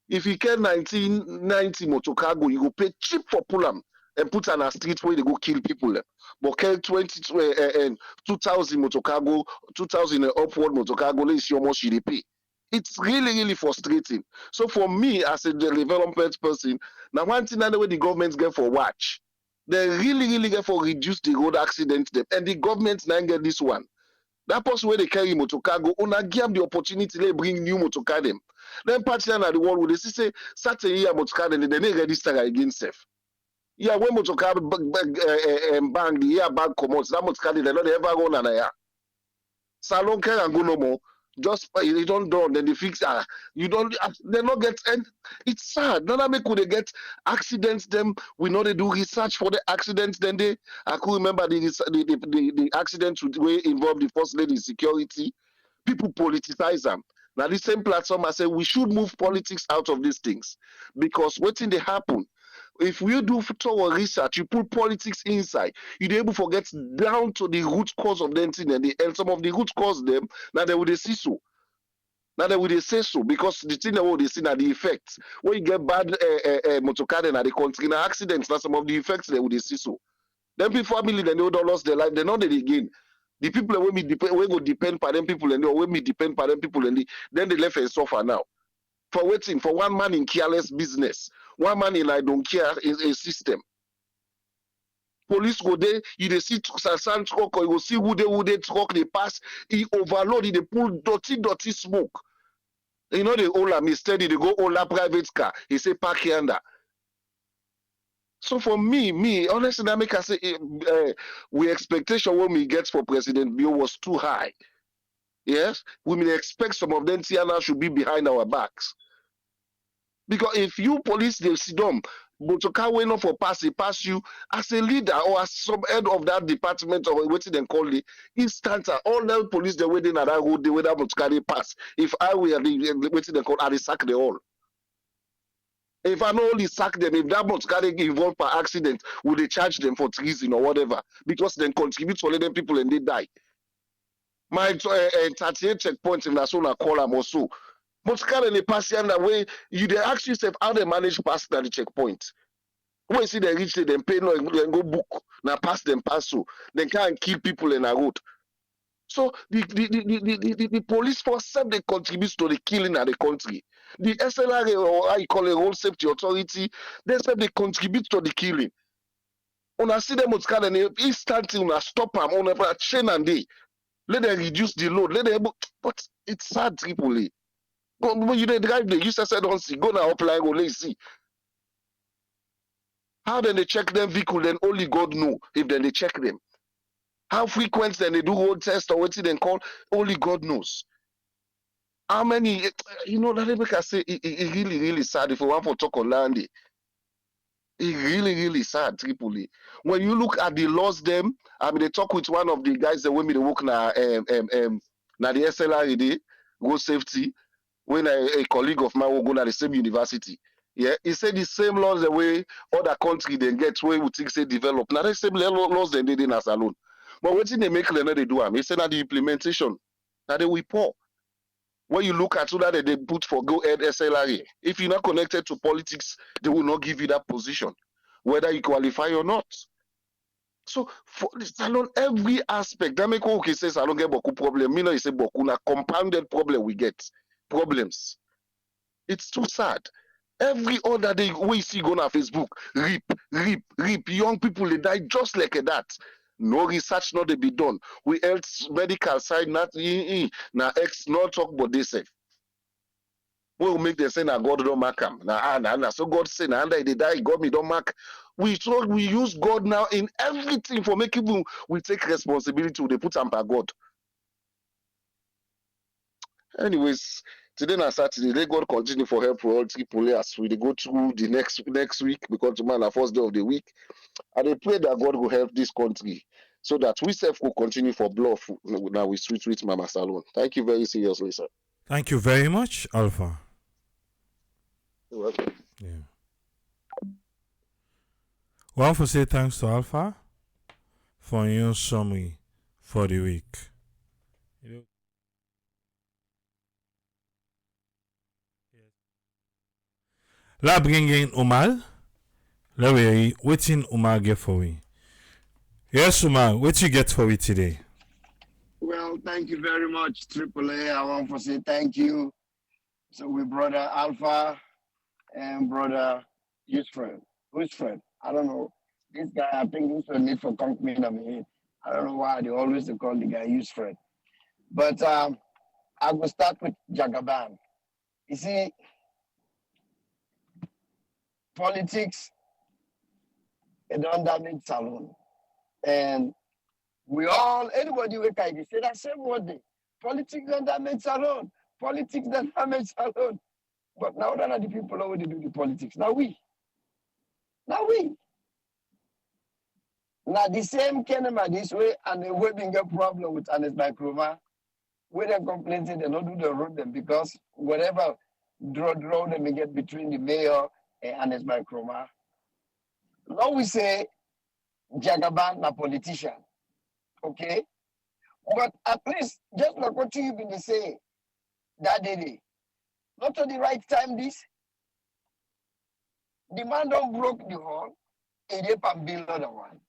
If you get 1990 motor cargo, you go pay cheap for pull 'em and put on a street where they go kill people. But get 2000 motor cargo, 2000 upward motor cargo, let's see how much you pay. It's really frustrating. So for me as a development person, now one thing that way the government get for watch, they really get for reduce the road accidents them, and the government now get this one. That person where they carry motor cargo, una give them the opportunity to bring new motor car them. Then party at the world where they say certain year motor car then they register again safe. Yeah, when motor car bang the year bag come out, that motor car they not ever run an air. Salon care and go no more. Just you don't done, then they fix you don't they not get and it's sad. None make could they get accidents them. We know they do research for the accidents, then they I could remember the accidents where involved the first lady security. People politicize them. Now the same platform I say we should move politics out of these things because what thing they happen if you do thorough research, you put politics inside, you're able to get down to the root cause of them thing and some of the root cause them, now they would see so. Now they would say so because the thing that they see now the effects. When you get bad motor car in the country, now accidents, now some of the effects they would see so. Then people family then they don't lost their life, they know that again. The people that we go depend on them people and they will me depend on them people and then they left and suffer now. For waiting for one man in careless business, one man in I don't care is a system. Police go there, you they see sand truck or you go see who they truck they pass, he overload, they pull dirty smoke. You know they all are steady, they go all a private car. He say park here and that. So for me, honestly, that make us say we expectation when we get for President Bio was too high. Yes, we may expect some of them TNR should be behind our backs. Because if you police the Sidom, motorcar way not for pass you as a leader or as some head of that department or what they call it, instant all the police the way they that road the way that motorcar they pass. If I were the what they call I sack the all. If I not only sack them, if that much carry involved by accident, will they charge them for treason or whatever? Because then contribute to them people and they die. My 38 checkpoints in Nasona call them also. But carry the pass that way, you they ask yourself how they manage pass the checkpoint. When you see they reach it, then pay no then go book. Now pass them pass so. Then can't kill people in a road. So the police force self they contribute to the killing of the country. The SLR or how you call it, Road Safety Authority, they self they contribute to the killing. Una see them with kind of instantly una stop them on a chain and day. Let them reduce the load. Let them but it's sad Tripoli. When you drive the user said don't see, go now apply go let's see. How then they check them vehicle, then only God know if then they check them. How frequent then they do road test or what they call, only God knows. How many, you know, that make I say it really, really sad if we want to talk on land. It really, really sad, Tripoli. When you look at the laws, them, I mean, they talk with one of the guys that when me they work now, now the SLR, road safety, when a colleague of mine will go to the same university. Yeah, he said the same laws the way other country they get where we think say develop. Now the same laws they did in us alone. But what they make they do them. He said that the implementation that they will poor. When you look at who that they put for go ahead SLRA, if you're not connected to politics, they will not give you that position, whether you qualify or not. So for the salon, every aspect, that make okay say salon get beaucoup problem. Me no say beaucoup na compounded problem we get problems. It's too sad. Every other day we see go on Facebook, rip. Young people they die just like that. No research not to be done. We health medical side not na ex not talk about this. We will make them say na God don't mark them. Nah. So God say na under they die, God me don't mark. We use God now in everything for make people we take responsibility. They put them by God. Anyways, today na Saturday. Let God continue for help for all three players. We go through the next week because tomorrow na first day of the week. And I pray that God will help this country so that we self will continue for bluff now with sweet Mama Salon. Thank you very seriously, sir. Thank you very much, Alpha. You're welcome. Yeah. We want to say thanks to Alpha for your summary for the week. La bringing Umar. Let me waiting Umar get for we. Yes, Umar, what you get for we today? Well, thank you very much, AAA. I want to say thank you. So we brother Alpha and brother Yusfred. Who's Fred? I don't know. This guy, I think this will need for compliment on me. I don't know why they always call the guy Yusfred. But I will start with Jagaban. You see, politics, it don't damage Salon. And we all, anybody who can say that same word. Politics don't damage Salon. Politics don't damage Salon. But now none of the people already do the politics. Now we. Now the same Kenema this way and the way being a problem with Anes Microva, where they complain they don't do the road them because whatever draw them get between the mayor and Anes Microva. Now we say Jagaban na politician. Okay? But at least just like what you've been saying that day. Not at the right time this. The man don't broke the hall, and they can build another one.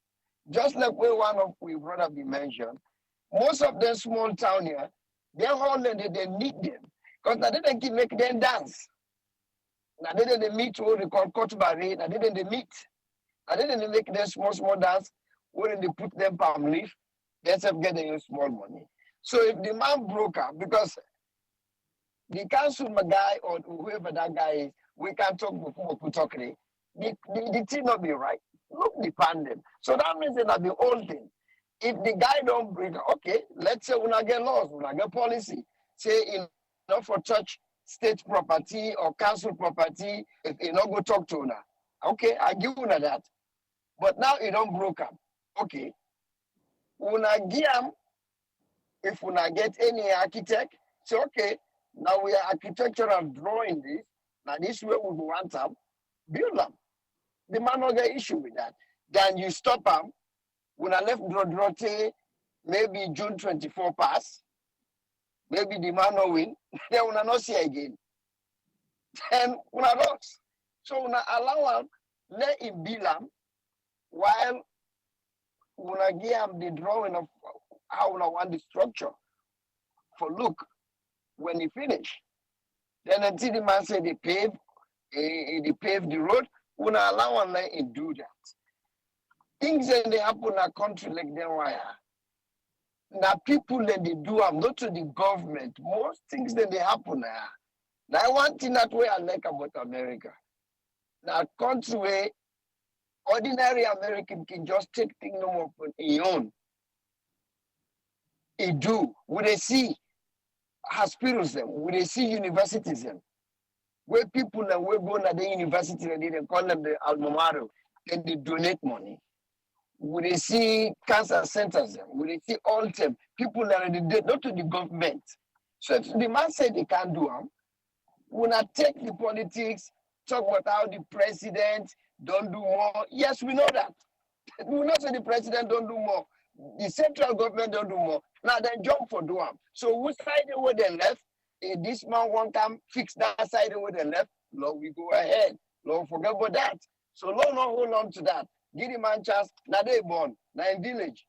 Just like where one of we brother be mentioned, most of them small town here, their hall they need them. Because now they keep make them dance. Now they meet what they call Kotubari, now they meet. Now they make them small dance, where they put them palm leaf, they have get them small money. So if the man broke up, because the council guy or whoever that guy is, we can talk before we talk. The thing not be right. Look the pandem. So that means that the whole thing. If the guy don't bring, okay, let's say we not get laws, we not get policy. Say in not for church, state property or council property, if you not go talk to una. Okay, I give una that. But now it don't broke up. Okay. Una give if una get any architect, say okay, now we are architectural drawing this. Now this way we want them. build them. The man not get issue with that. Then you stop them. When I left Drodrote, maybe June 24 pass, maybe the man no win, then we not see again. Then we not lost. So we allow him, let him build them, while we give him the drawing of how we want the structure. For look, when he finish, then until the man say they pave the road, we not allow him let him do that. Things that they happen in a country like them, why? Now people that they do them, not to the government. Most things that they happen now. Now one thing that way I like about America. Now country where ordinary American can just take things on his own. He do. We they see hospitals them, we they see universities them, where people that we go to the university and they call them the alma mater, and they donate money. We they see cancer centers them, we they see all them people that are not to the government. So if the man said they can't do them, we not take the politics, talk about how the president don't do more. Yes, we know that. We not say the president don't do more. The central government don't do more. Now then jump for do them. So which side they would then left? If this man won't come fix that side they would then left, Lord, we go ahead. Lord, forget about that. So Lord, not hold on to that. Give the man chance. Now they born. Now in village.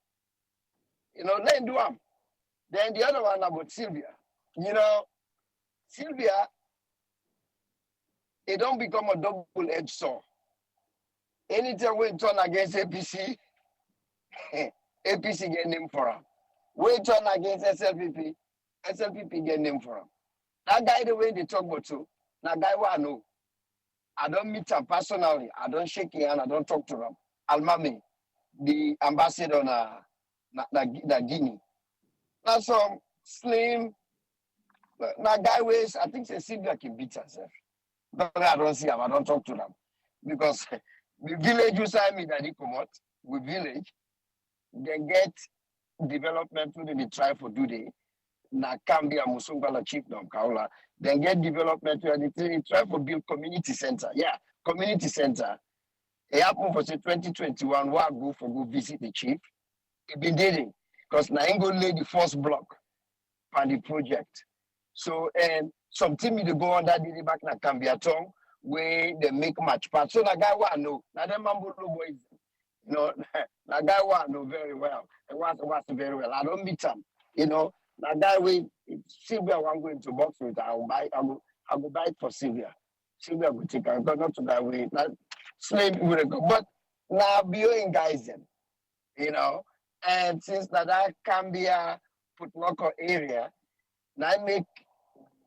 Let him do them. Then the other one about Sylvia. Sylvia, it don't become a double-edged sword. Anytime we turn against APC, APC get name for him. We turn against SLPP, SLPP get name for him. That guy, the way they talk about too, that guy I know. I don't meet him personally. I don't shake his hand. I don't talk to him. Almami, the ambassador na Guinea. Now some slim, now guy ways, I think Cecilia can beat herself. But I don't see him. I don't talk to them. Because the village you say me that they come out, with village, they get development to they try for do they. Na Kambia Musungala Chiefdom Kaula. Then get development to they try for build community center. Yeah, community center. It happened for say 2021, where I go visit the chief. It been dating. Because now I'm going to lay the first block on the project. So and something me to go on that day back na Kambia Tong where they make match part. So that guy I know. Now them Mambo boys, that guy I know very well. It was very well. I don't meet him. That guy we Sylvia I'm going to box with. I will buy it for Sylvia. Sylvia will take her, but not to that way. Not slave will go. But now viewing guys them, and since that Cambia put local area, now I make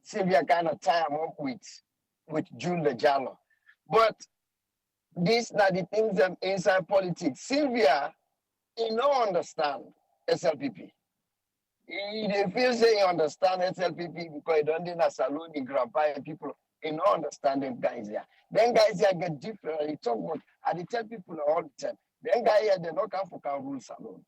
Sylvia kind of tie him up with June Lejalo. But these are the things that inside politics. Sylvia, he don't understand SLPP. He feel say he understand SLPP because he don't in a saloon, in grandpa and people. He don't understand them guys here. Then guys here get different. He talk about, and they tell people all the time. Then guy here, they don't come for can rule salon.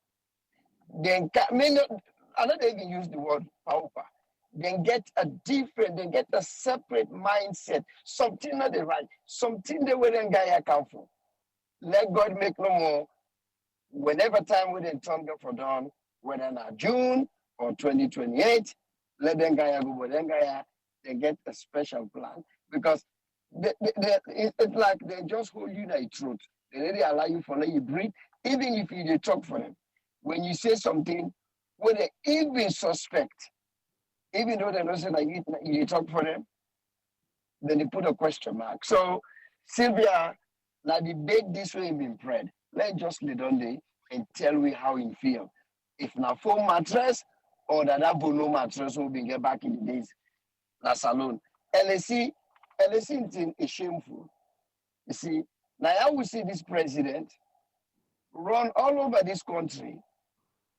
Then I don't even use the word pauper. Then get a separate mindset. Something not the right. Something the way then guy here come from. Let God make no more. Whenever time we then turn for dawn, whether not June or 2028, let them guy go, but then guy they get a special plan because it's like they just hold you like truth. They really allow you for let you breathe, even if you talk for them. When you say something, when they even suspect, even though they don't say that you talk for them, then they put a question mark. So Sylvia, now the bake this way been prayed. Let's just lay down there and tell me how you feel. If na foam mattress or that bono mattress will be get back in the days. Na salon. LSC is shameful. You see, now I will see this president run all over this country.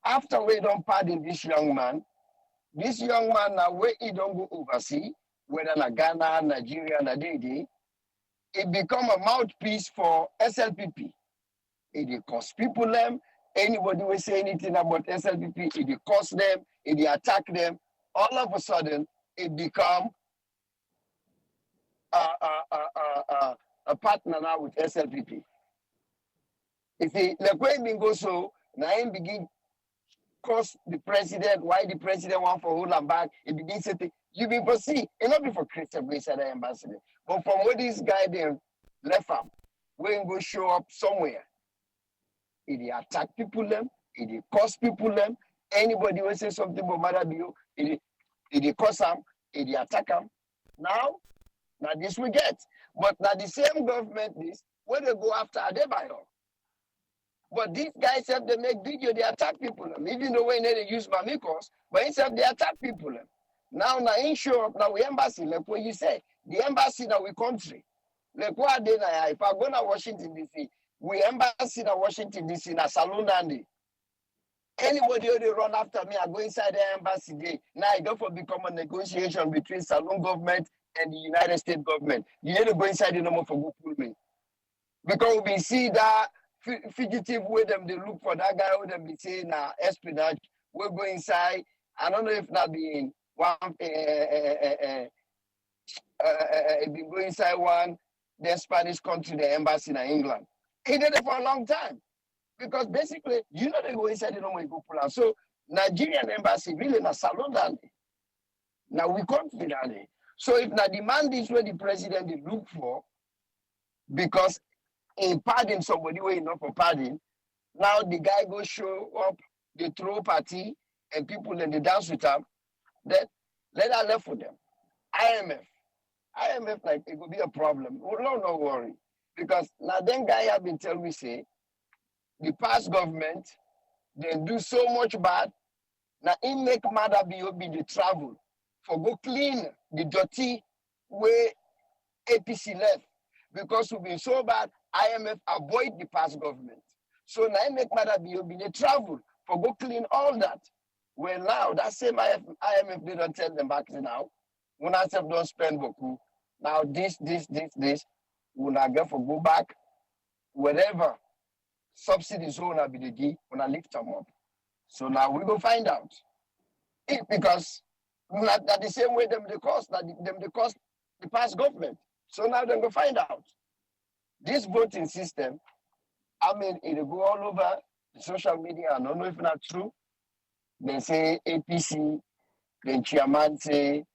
After we don't pardon this young man now where he don't go overseas, whether na Ghana, Nigeria, na Dede, it become a mouthpiece for SLPP. It cost people them. Anybody will say anything about SLPP, it cost them, it attack them. All of a sudden, it become a partner now with SLPP. If he like when we go so now him begin cost the president, why the president want for hold and back, he begins to think you be for see, it not be for Christian go inside the embassy. But from what this guy then left up, when go show up somewhere, it attack people them, it cost people them. Anybody will say something about Marabio, it cost them, it attack them. Now this we get. But now the same government this, when they go after Adebayo. But these guys have they make video, they attack people. Even though when they use Mamikos, but instead they attack people. Now in show up now we embassy, like what you say, the embassy now we country. Like what they now if I go to Washington DC, we embassy in Washington DC na saloon dandy. Anybody who they run after me, I go inside the embassy day. Now it don't for become a negotiation between saloon government and the United States government. You need to go inside the number for go pull me. Because we see that fugitive way them they look for that guy who them be saying now espionage. We'll go inside. I don't know if that being one been go inside one the Spanish country, the embassy in England. He did it for a long time. Because basically, you know they go inside the normal go pull out. So Nigerian embassy really na salon down. Now we confident. So if na demand is where the president they look for, because in pardon somebody where not for pardon, now the guy go show up, they throw party and people and they dance with them, then let that left for them. IMF like it could be a problem. No worry. Because now then guy have been telling me say the past government they do so much bad. Now in make matter be the travel for go clean the dirty way APC left. Because we've been so bad, IMF avoid the past government. So now it make matter be the travel for go clean all that. Well now that same IMF they don't tell them back now. When I say don't spend beaucoup. Now this, when I get for go back, whatever subsidies will be the key when I lift them up. So now we go find out. Because not that the same way them the cost, that them the cost the past government. So now they go find out. This voting system, I mean, it'll go all over the social media. I don't know if not true. They say APC, the chairman say,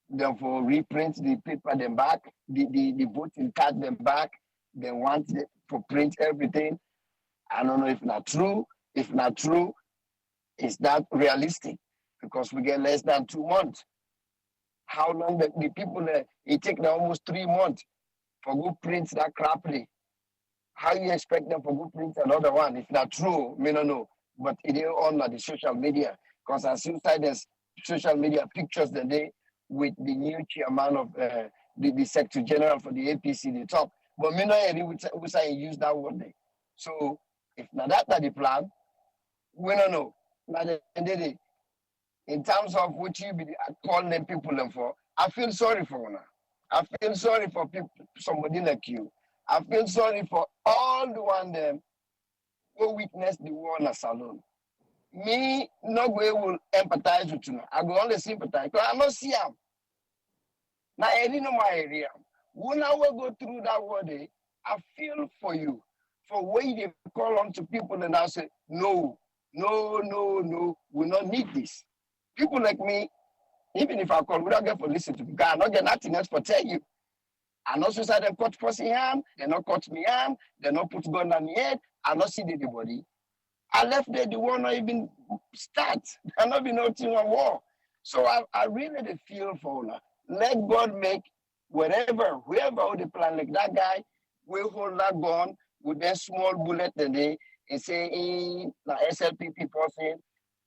therefore reprint the paper them back, the voting card them back. They want to print everything. I don't know if not true. If not true, is that realistic? Because we get less than 2 months. How long the people, it take them almost 3 months for go print that craply. How you expect them for go print another one? If not true, me no know. But it is on the social media. Because I see there's social media pictures the day with the new chairman of the Secretary General for the APC, the top. But me no really we say use that word there. So if not that the plan, we don't know. Now in terms of what you be calling them people them for, I feel sorry for now. I feel sorry for people, somebody like you. I feel sorry for all the one them who witnessed the war in a salon. Me, no way will empathize with you. I go only sympathize because I don't see them. Now, I didn't know my area. When I will go through that word, I feel for you. For when they call on to people and I say, no, we don't need this. People like me, even if I call, we don't get for listen to me. I don't get nothing else for tell you. I not suicide them cut person hand, they not cut me hand, they not put gun on me head, I not see anybody. I left there, the war not even start. I not been nothing on war. So I really feel for her. Let God make whoever the plan, like that guy, we hold that gun with that small bullet today and say, the SLPP person,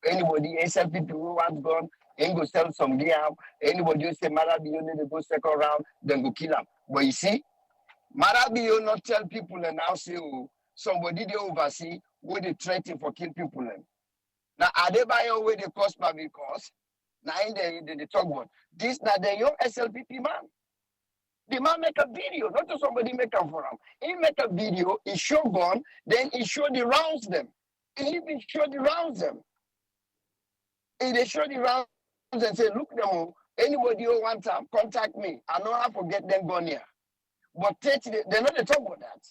anybody, SLPP who wants gun, ain't go sell some gear. Anybody who say, Marabio need to go second round, then go kill him. But you see, Marabio not tell people and now say, oh, somebody they oversee, where they threaten for kill people. Now, Adebayo where they cost my because, now in the talk about this, now the young SLPP man. The man make a video, not to somebody make a for him. He make a video, he show gun, then he show the rounds them. He even show the rounds them. And they show the rounds and say, look them all. Anybody who wants to contact me, I know how to get them gun here. But 30, they know they talk about that.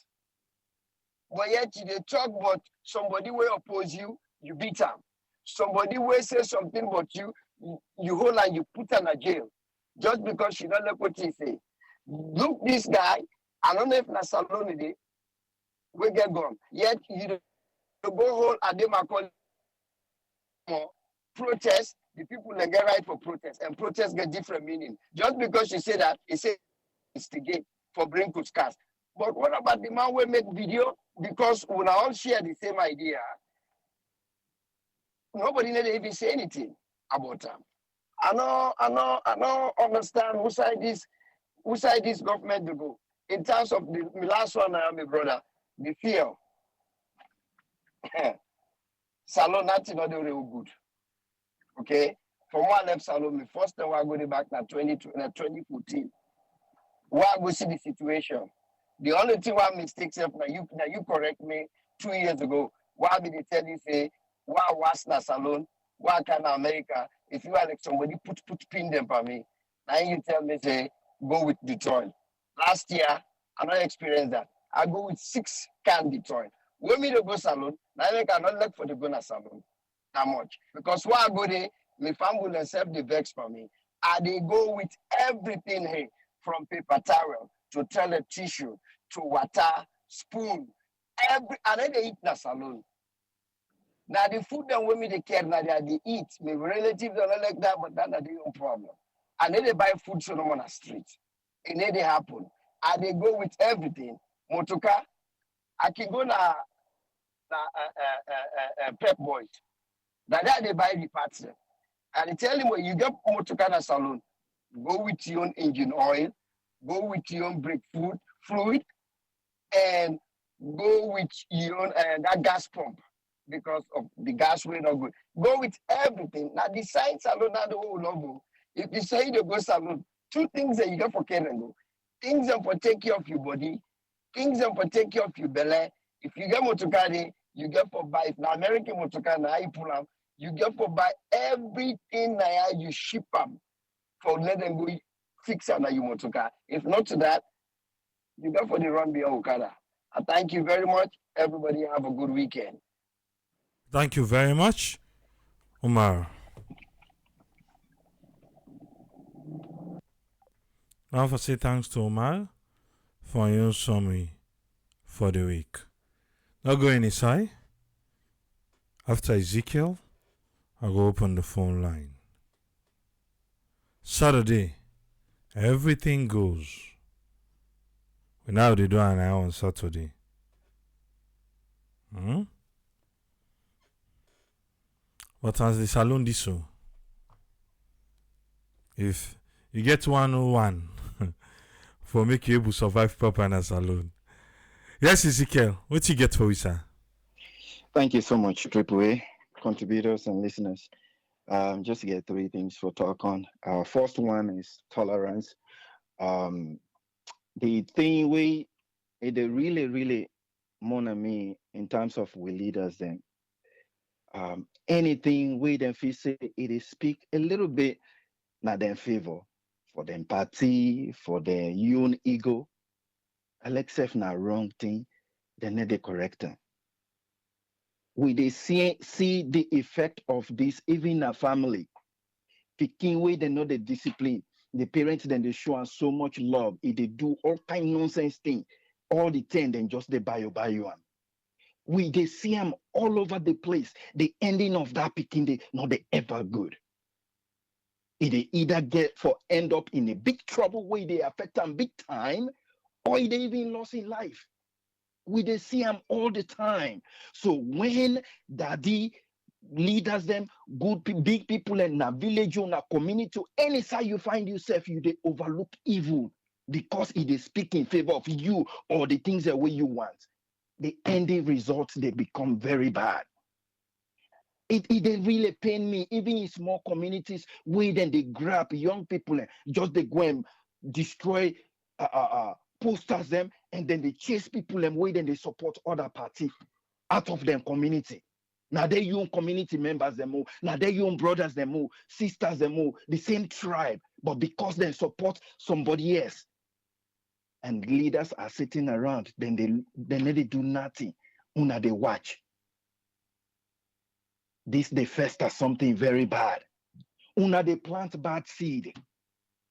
But yet they talk about somebody will oppose you, you beat them. Somebody will say something about you, you hold and you put her in jail. Just because she don't like what he say. Look, this guy, I don't know if na salon today, we get gone. Yet you go hold and they might call protest, the people they get right for protest, and protest get different meaning. Just because you say that, it say instigate for bring cars. But what about the man who make video? Because we all share the same idea, nobody need to even say anything about them. I don't understand who side this government to go. In terms of the last one, my brother, the fear. Salon, nothing not real good. Okay? From one left Salon, the first time I go back to 2014. Why I go see the situation? The only thing why mistakes now you correct me 2 years ago. Why did they tell you say why was na salon? Why can America? If you are like somebody put pin them for me. Now you tell me say go with Detroit. Last year I not experienced that. I go with 6 can Detroit. When me to go salon, now I cannot look for the go na salon that much. Because why I go there, my family will accept the vex for me. And they go with everything here, from paper towel to toilet tissue to water, spoon, and then they eat in a salon. Now the food that women they care now they eat. My relatives don't like that, but that's not the own problem. And then they buy food so no on the street. And then they happen. And they go with everything. Motoka, I can go na Pep Boys. That they buy the parts. And they tell him when you get motoka na salon, go with your own engine oil, go with your own brake fluid, and go with your own that gas pump because of the gas way not good. Go with everything. Now the side salon, not the whole logo. If you say you go salon, 2 things that you get for care and go. Things that for take care of your body, things that for take care of your belly. If you get motoka, you get for buy. Now American motoka, now you pull them. You get for buy everything now you ship them for let them go fix it now you motoka. If not to that, you go for the run beyond Okada. I thank you very much. Everybody have a good weekend. Thank you very much, Umar. I want to say thanks to Umar for your summary for the week. Not going inside. After Ezekiel, I'll go open the phone line. Saturday, everything goes. We now they do an hour on Saturday. But as the salon this so, if you get 101 for make you able to survive proper in a salon. Yes, Ezekiel, what you get for us, sir? Thank you so much, Triple A, contributors and listeners. Just to get 3 things for talk on. Our first one is tolerance. The thing they really monitor me in terms of we leaders then. Anything we then feel say it is speak a little bit not in favor for them party, for their own ego. Alexef na wrong thing, then they correct them. We they see the effect of this even in a family. Picking way they know the discipline. The parents then they show us so much love. If they do all kind of nonsense thing, all the time then just they buy you. We they see them all over the place. The ending of that picking they not they ever good. It they either end up in a big trouble where they affect them big time, or they even lost in life. We they see them all the time. So when daddy leaders them good big people in a village or a community, any side you find yourself, you they overlook evil because it is speak in favor of you or the things that way you want. The ending results they become very bad. It they really pain me, even in small communities where then they grab young people and just they go and destroy posters them, and then they chase people and where then they support other party out of their community. Now they young community members them all, now they young brothers them all, sisters them all, the same tribe, but because they support somebody else. and leaders are sitting around, then they do nothing. Una they watch. They fester something very bad. Una they plant bad seed.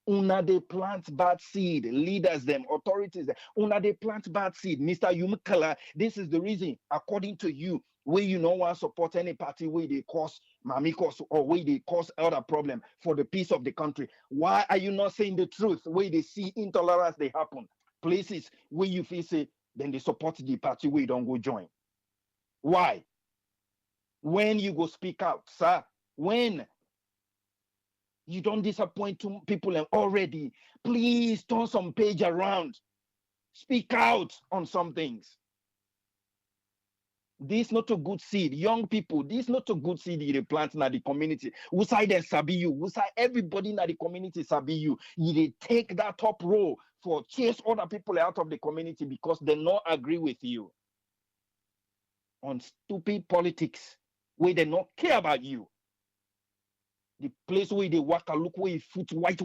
Una they plant bad seed. Leaders, them, authorities, them. Una they plant bad seed. Mr. Yumkala, this is the reason, according to you, where you no one support any party where they cause mamikos or where they cause other problem for the peace of the country. Why are you not saying the truth? Where they see intolerance they happen. Places where you feel say, then they support the party where you don't go join. Why? When you go speak out, sir, when you don't disappoint people already, please turn some page around. Speak out on some things. This not a good seed. Young people, this not a good seed you plant in the community. We say them sabi you. We say everybody in the community sabi you. You take that top role for chase other people out of the community because they not agree with you on stupid politics where they not care about you. The place where they work, look where you foot white.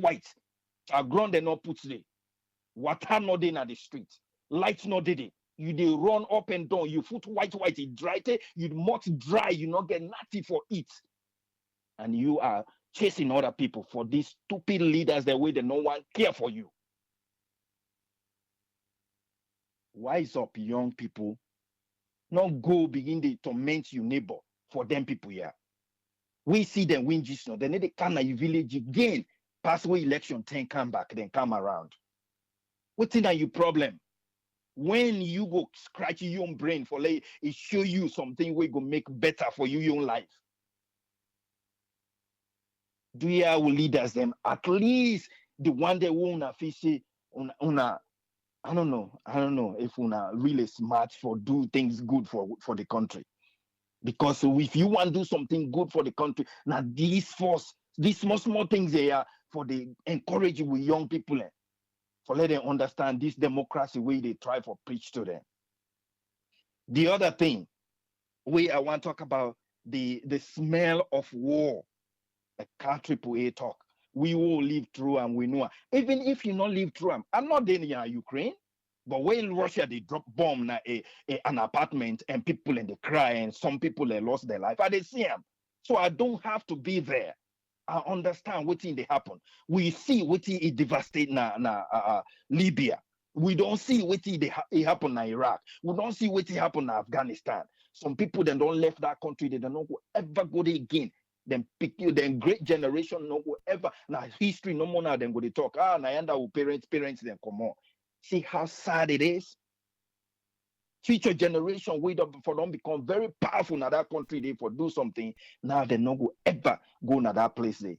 A ground they not put there. Water not in the street. Light not there. You they run up and down. You foot white. It dry. You not dry. You not get nothing for it. And you are chasing other people for these stupid leaders the way that no one care for you. Wise up, young people. Not go begin to torment your neighbor for them people here. We see them win just now. They need to come to your village again. Pass away election, then come back, then come around. What's in your problem? When you go scratch your own brain for like it show you something we go make better for you your own life. Do you have leaders them? At least the one they wanna face una I don't know if una really smart for do things good for the country. Because if you want to do something good for the country, now these small things they are for the encourage with young people, for let them understand this democracy way they try for preach to them. The other thing, I want to talk about the smell of war, a country A talk. We will live through and we know. Even if you not live through them, I'm not in Ukraine. But when Russia they drop bomb na an apartment and people and they cry and some people they lost their life, I they see them. So I don't have to be there. I understand what thing they happen. We see what it devastate na Libya. We don't see what it happen in Iraq. We don't see what it happen in Afghanistan. Some people then don't left that country. They don't go ever go there again. Then pick you. Then great generation no go ever. Now history no more now. Then go they talk. Nayanda will parents then come on. See how sad it is. Future generation wait up for them become very powerful in that country they for do something. Now they no go ever go to that place there.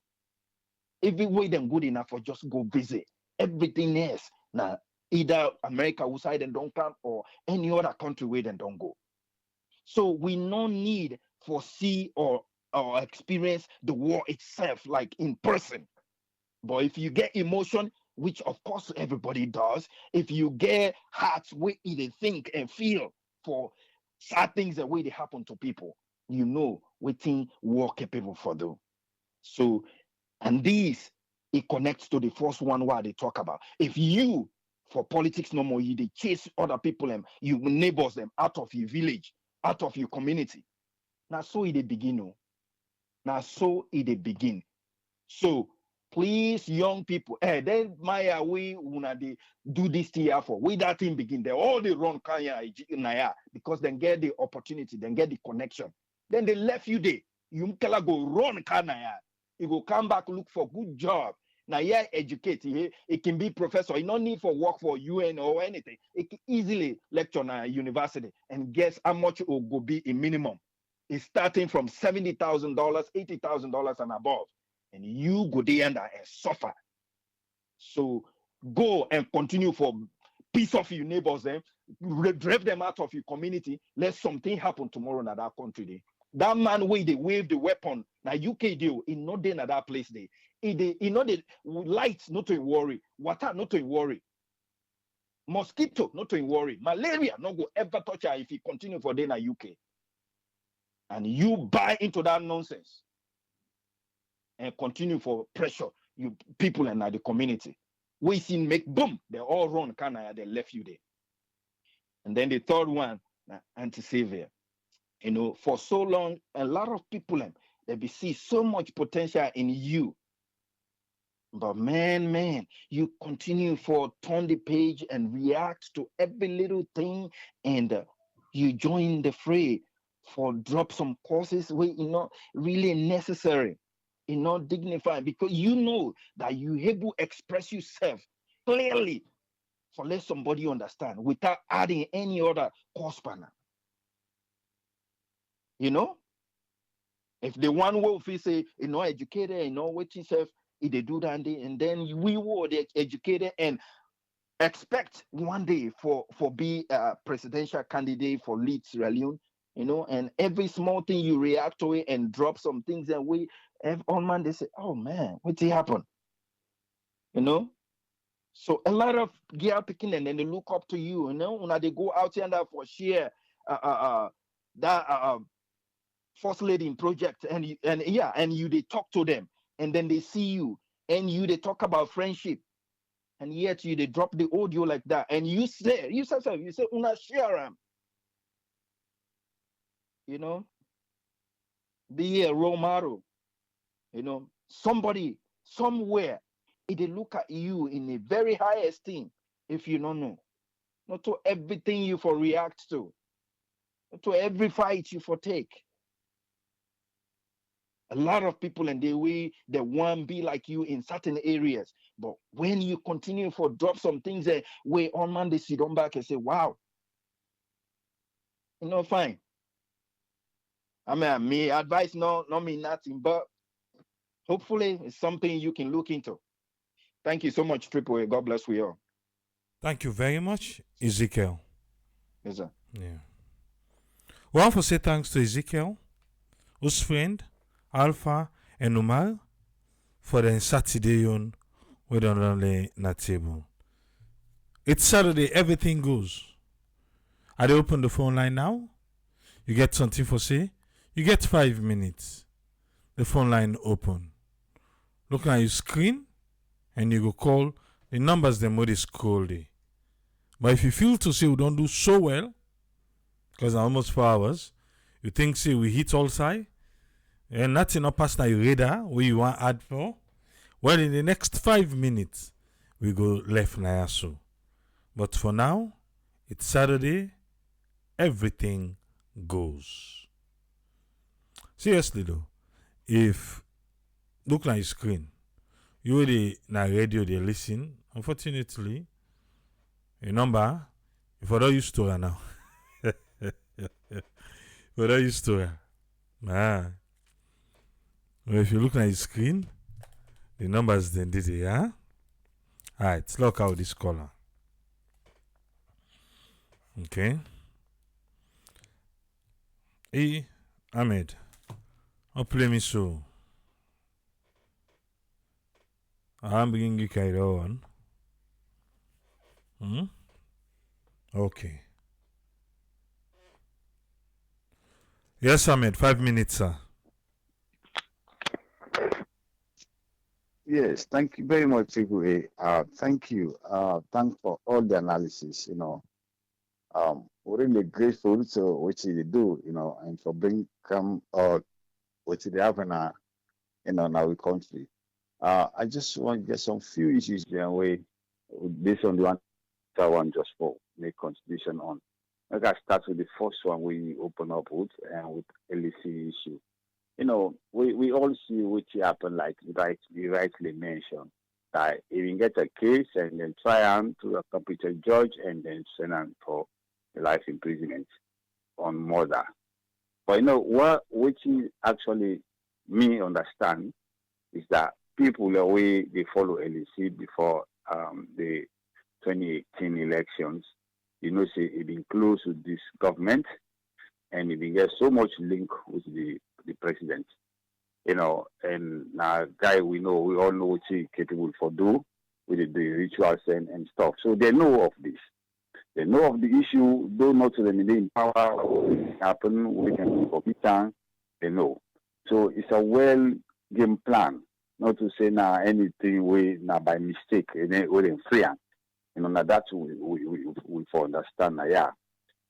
Every way them good enough for just go visit. Everything else now either America outside and don't come or any other country where they don't go. So we no need for see or experience the war itself like in person. But if you get emotion, which of course everybody does, if you get hearts where they think and feel for sad things the way they happen to people, you know what thing war capable for do. So, and this it connects to the first one where they talk about. If you for politics no more, you they chase other people and you neighbors them out of your village, out of your community. Now so it begin. Now so it begin. So please, young people, then my way when they do this here for with that thing begin. They all they run Kanya because then get the opportunity, then get the connection. Then they left you there. You can go run Kanya. You go come back look for good job. Now yeah, educate. It can be professor. You no need for work for UN or anything. It can easily lecture at university and guess how much it will be in minimum. It's starting from $70,000, $80,000 and above. And you go there and suffer. So go and continue for peace of your neighbors, drive them out of your community. Let something happen tomorrow in that country. There. That man where they wave the weapon, now UK deal, in not there in that place there. In not the lights, not to worry. Water, not to worry. Mosquito, not to worry. Malaria, not go ever touch her if you continue for there in the UK. And you buy into that nonsense. And continue for pressure you people and the community. We seen make boom, they all run, kinda, they left you there. And then the third one, anti-savior. For so long, a lot of people they be see so much potential in you. But man, you continue for turn the page and react to every little thing, and you join the fray for drop some courses where really necessary, dignified, because you know that you able express yourself clearly for let somebody understand without adding any other course partner. If the one will feel say, educated, what yourself, if they do that, and then we will the educated and expect one day for be a presidential candidate for lead Sierra Leone, and every small thing you react to it and drop some things, and we on man they say, oh man, what did happen? So a lot of gear picking, and then they look up to you, when they go out here and for share that first lady in project, and you they talk to them, and then they see you, and you they talk about friendship, and yet you they drop the audio like that, and you say una share them, be a role model, somebody somewhere, if they look at you in a very high esteem, if you don't know, not to everything you for react to, not to every fight you for take. A lot of people and they want be like you in certain areas, but when you continue for drop some things that way on man, they sit on back and say, wow, fine. I mean, me advice no mean nothing, but hopefully it's something you can look into. Thank you so much, Triple A. God bless you all. Thank you very much, Ezekiel. Yes, sir. Yeah. We want to say thanks to Ezekiel, whose friend, Alpha and Umar, for the Saturday on we don't only na table. It's Saturday, everything goes. I open the phone line now. You get something for say. You get 5 minutes. The phone line open. Look at your screen, and you go call the numbers them with scroll there. But if you feel to say we don't do so well, because almost 4 hours, you think say we hit all side, and nothing up past your radar where you want add for. Well, in the next 5 minutes, we go left now so. But for now, it's Saturday. Everything goes. Seriously though, if look at your screen, you already na radio they listen. Unfortunately, your number, if I don't use to now, if I don't use to well, if you look at your screen, the numbers then did it, yeah? Alright, let's look out this caller. Okay. Hey, Ahmed, I'll play me so. I'm bringing you carry on. Okay. Yes, Ahmed, 5 minutes, sir. Yes, thank you very much, Igwe. Thank you. Thanks for all the analysis. We're really grateful to what they do, and for bring come what they have in our country. I just want to get some few issues there way based on the one I want just for make contribution on. I got start with the first one we open up with and with LEC issue. We all see what happened, like you rightly mentioned, that you can get a case and then try on to a competent judge and then send on for life imprisonment on murder. But which is actually me understand is that people the way they follow LEC before the 2018 elections, say it been close with this government and it been get so much link with the president. And now guy we all know what he capable for do with the rituals and stuff. So they know of this. They know of the issue, though not to them in power, what happen, we can do for time, they know. So it's a well game plan, not to say now anything we now by mistake and then we free. Now that we for understand now, yeah.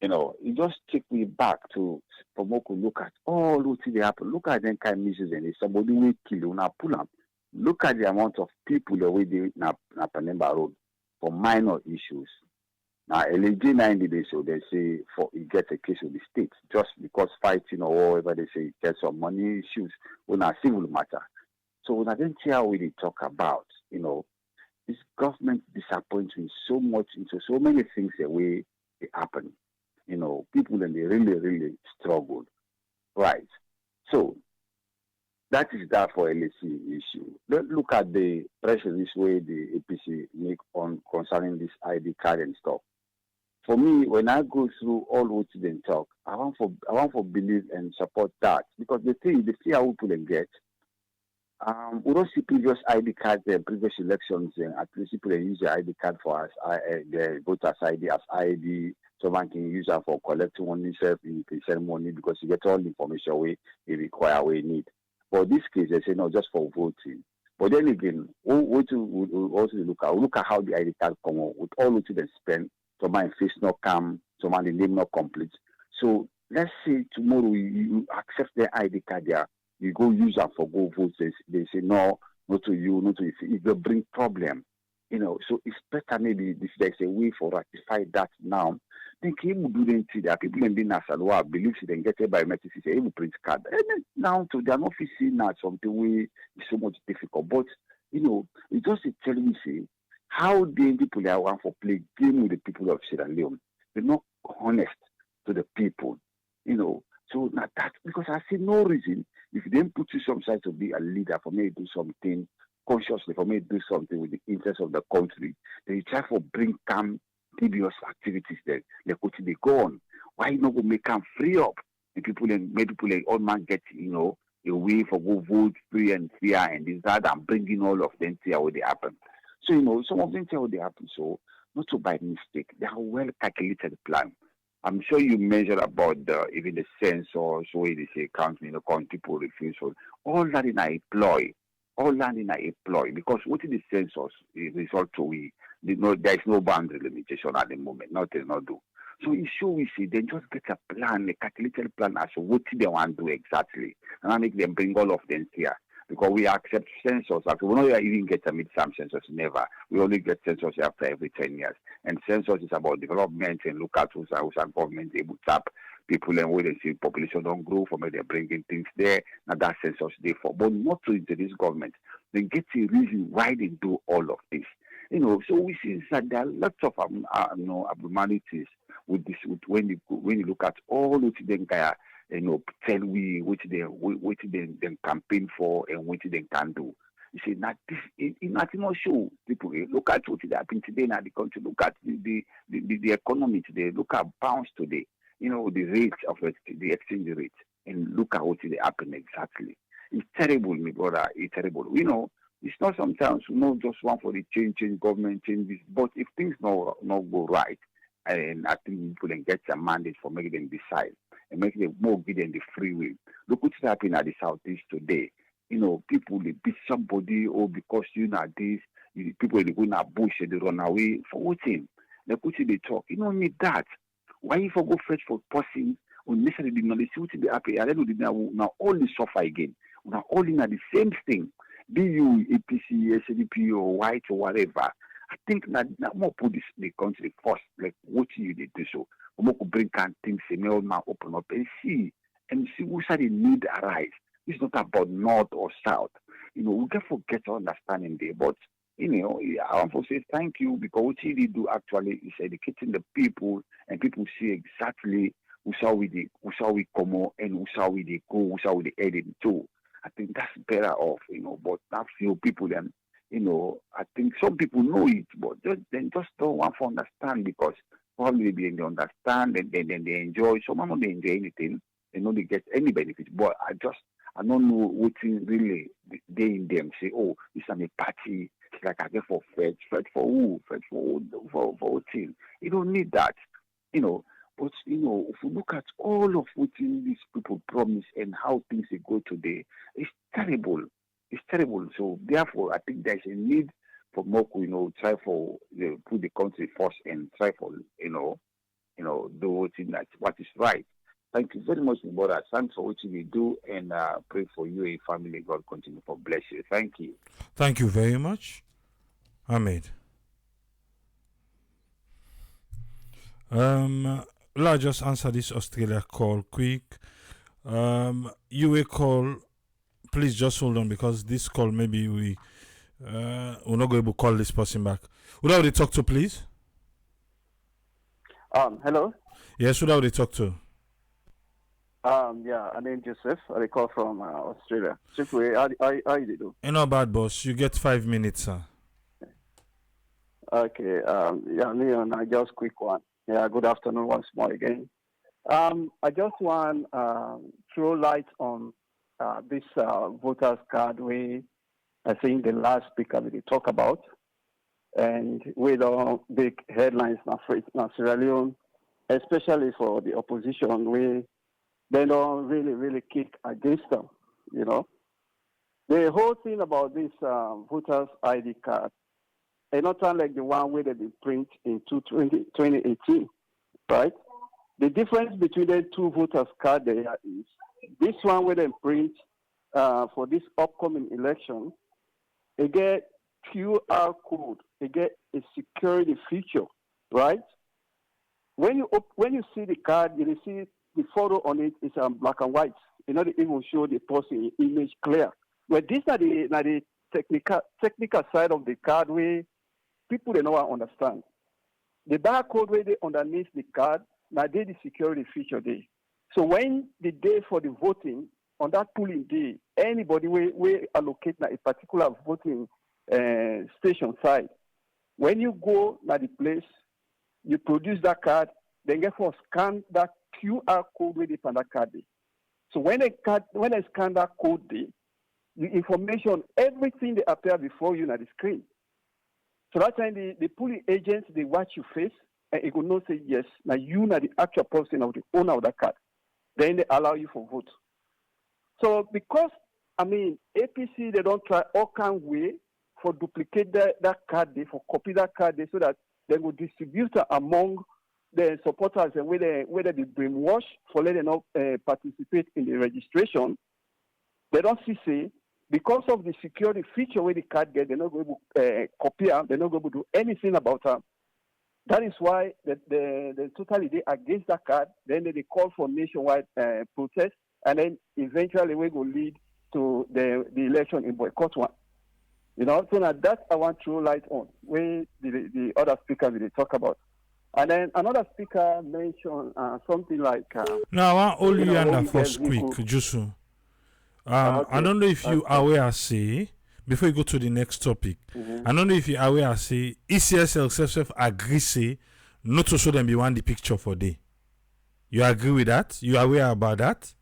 It just take me back to Pomoko look at all what they happen. Look at them kind of misses and somebody will kill you now pull up. Look at the amount of people the way they na Panemba Road for minor issues. Now LG 90 days so they say for it gets a case of the state just because fighting or whatever they say get some money issues when a civil matter. So when I didn't hear what they talk about, this government disappoints me so much into so many things the way they happen. People then they really, really struggled. Right. So that is that for LSC issue. Let's look at the pressure this way the APC make on concerning this ID card and stuff. For me, when I go through all what they talk, I want for believe and support that because the fear people get. We don't see previous ID cards, previous elections, at least people use the ID card for us, the voters ID as ID. Someone can use that for collecting money, self in ceremony because you get all the information we require, we need. For this case, they say no, just for voting. But then again, we also look at how the ID card come out with all what they spend. Someone face not come, someone the name not complete. So let's say tomorrow you accept the ID card there. You go use that for go vote. They say no, not to you, not to you. It will bring problem, So it's better maybe if there's a way for ratify that now. Then can do the thing that people in the Nassau believe they can get a biometric say even print card. And then now to their office now something way is so much difficult. But it's just telling me say how the people are want for play game with the people of Sierra Leone. They're not honest to the people, So now that because I see no reason if they put you some side to be a leader for me to do something consciously, for me to do something with the interest of the country, then you try for bring calm dubious activities then they could they go on. Why not go make them free up? The people and make people like all man get, a way for go vote free and fair and this that and bringing all of them to how they happen. So some of them tell they happen. So not to by mistake. They are well calculated plan. I'm sure you measure about even the census, so they say counting in the country people refuse. So all that in a ploy, because what is the census result to we there is no boundary limitation at the moment, nothing not do. So it show we see they just get a plan, a calculated plan as to what they want to do exactly. And I make them bring all of them here. Because we accept census. Like we don't even get a mid-term census, never. We only get census after every 10 years. And census is about development and look at who's government able to tap people and where they see population don't grow from where they're bringing things there. Now that census they for. But not to into this government. They get a reason why they do all of this. So we see that there are lots of abnormalities with this. When you look at all of them tell we which they campaign for and which they can do. You see, not this it nothing not show people look at what is happening today in the country, look at the economy today, look at pounds today, the rate of the exchange rate, and look at what is happening exactly. It's terrible, my brother, it's terrible. It's not sometimes just one for the change government changes, but if things not go right, and I think people can get a mandate for making them decide and make them more give them the free will. Look what's happening at the southeast today. People they beat somebody or because this, people they go in a bush and they run away for voting. They put they talk. You don't need that. Why if I go fetch for person unnecessarily did not see what they happy? I don't know now all this suffer again. Now all in the same thing. Be you APC, SDP or white or whatever. I think that more put the country first, like what you did do so. We could bring things and all now open up and see which side the need arise. It's not about north or south. We can forget understanding there. But I want to say thank you because what you do actually is educating the people and people see exactly who shall we come out and who shall we go, who shall we head into. I think that's better off, but not few people then, I think some people know it, but they just don't want to understand because probably they understand and then they enjoy. Some of them don't enjoy anything, they know they get any benefit. But I don't know what really they in them say, oh, it's a party, it's like I get for Fed for who? Fed for what thing? You don't need that, But if you look at all of what these people promise and how things they go today, it's terrible. It's terrible. So therefore, I think there's a need for Moku, try for put the country first and try for do what is right. Thank you very much, brother. Thanks for what you do, and pray for you and family. God continue to bless you. Thank you. Thank you very much, Ahmed. I'll just answer this Australia call quick. You will call. Please just hold on because this call maybe we're not going to call this person back. Who do they talk to, please? Hello. Yes, who do they talk to? Yeah, I'm named Joseph. I call from Australia. Simply, how you do? Not bad, boss. You get 5 minutes, sir. Okay. Yeah, Leone, just quick one. Yeah, good afternoon once more again. I just want throw light on this voters card I think the last speaker we talk about, and with big headlines now Sierra Leone, especially for the opposition, they don't really kick against them, The whole thing about this voters ID card, it's not unlike the one where they print in 2018, right? The difference between the two voters card there is this one where they print for this upcoming election, they get QR code, they get a security feature, right? When you see the card, you see the photo on it is black and white. They even show the person image clear. But these are the technical side of the card where people they don't understand. The barcode where they underneath the card, now they the security feature there. So when the day for the voting, on that polling day, anybody will allocate a particular voting station side. When you go to the place, you produce that card, then get for scan that QR code with it on that card. So when I scan that code, the information, everything they appear before you on the screen. So that time the polling agents they watch your face and it will not say yes. Now you are the actual person of the owner of that card. Then they allow you for vote. So because APC they don't try all kind of way for duplicate that card day, for copy that card day so that they will distribute it among the supporters and whether they brainwash for letting them not participate in the registration. They don't see because of the security feature where the card get, they're not going to copy them, they're not going to do anything about them. That is why they totally they against that card. Then they call for nationwide protest, and then eventually we will lead to the election in boycott one. So now that I want to throw light on where the other speakers they talk about. And then another speaker mentioned something like. Now I want all you under first quick, Jusu. Okay. I don't know if you are aware, say, before you go to the next topic, I don't know if you are aware, say, ECSL self agree, say, not to show them you want the picture for day. You agree with that? You are aware about that?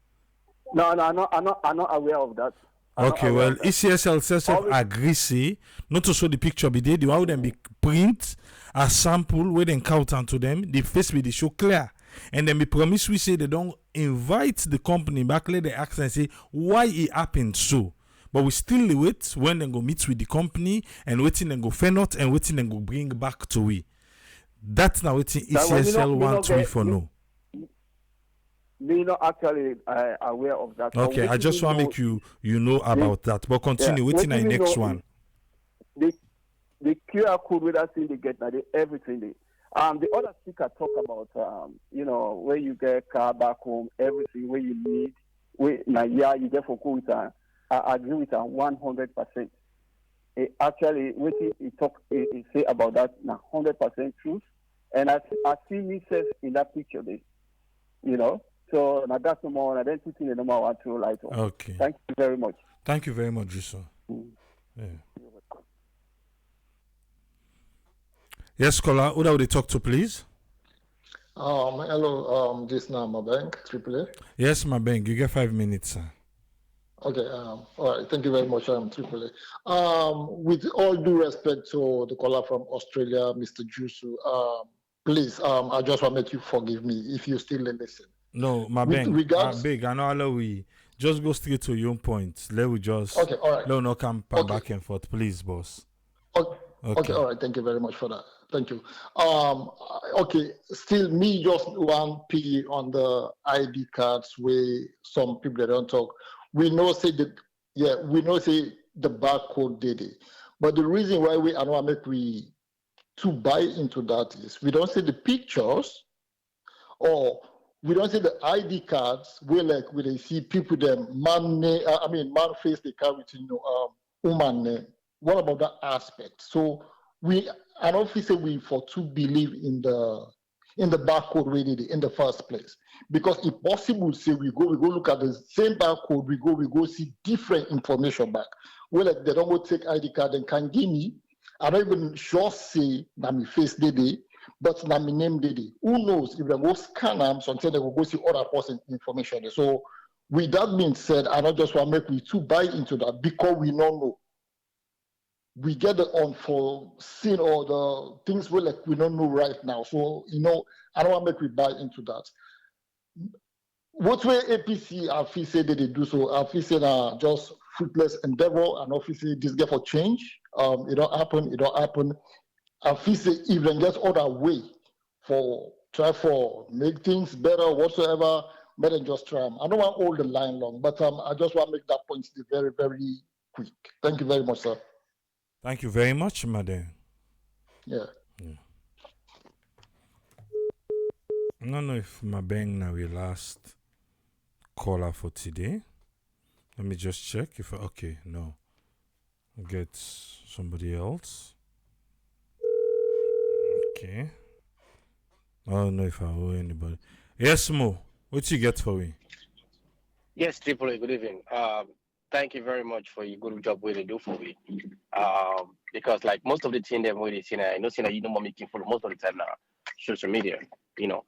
No, I'm not aware of that. Okay, well, ECSL self agree, say, not to show the picture be there, the one them be print a sample where they count onto them, the face be the show clear. And then we promise we say they don't invite the company back, let they ask and say why it happened so. But we still wait when they go meet with the company and waiting and go fair not and waiting and go bring back to we. That's now waiting ECSL want we for no. We're not actually aware of that. Okay, I just want to make you know about that. But continue waiting the next one. The QR code with us in the get now everything they. The other speaker talk about, where you get car back home, everything where you need, you get for cool with I agree with 100%. Actually, what he say about that, 100% truth. And I see myself in that picture there, So now that's no more, and then putting the number one to light on. Okay. Thank you very much. Thank you very much, Juso. Yeah. Yes, caller, who would they talk to, please? Hello, this is Mabank, AAA. Yes, Mabank, you get 5 minutes, sir. Okay, all right, thank you very much, AAA. With all due respect to the caller from Australia, Mr. Jusu, please, I just want to make you forgive me if you still listen. No, Mabank, I know we just go straight to your point. Let Okay, all right. we not come Okay. back and forth, please, boss. Okay, all right. Thank you very much for that. Thank you. Okay, still me just one P on the ID cards where some people they don't talk. We know say the barcode did it, but the reason why we are not make we to buy into that is we don't see the pictures or we don't see the ID cards where like we they see people them man face they carry woman name. What about that aspect? So we an officer we for to believe in the barcode really in the first place. Because if possible, say we go look at the same barcode, we go see different information back. Well, like they don't go take ID card and can give me. I don't even sure say na me face did but na me name did Who knows if they go scan them, sometimes they will go see other person information. So with that being said, I don't just want to make we to buy into that because we don't know. We get the unforeseen or the things we don't know right now. So, I don't want to make we buy into that. What way APC I feel say they do so? I feel say just fruitless endeavor and obviously this get for change. It don't happen. I feel say even get other way for try for make things better whatsoever. Better just try. I don't want all the line long, but I just want to make that point very, very quick. Thank you very much, sir. Thank you very much, madam. Yeah. I don't know if my bang now we last caller for today. Let me just check if okay, no. I'll get somebody else. Okay. I don't know if I owe anybody. Yes, Mo. What you get for me? Yes, Triple, good evening. Thank you very much for your good job what they do for me. Because like most of the thing that we see now, I know you know making for most of the time now, social media, you know.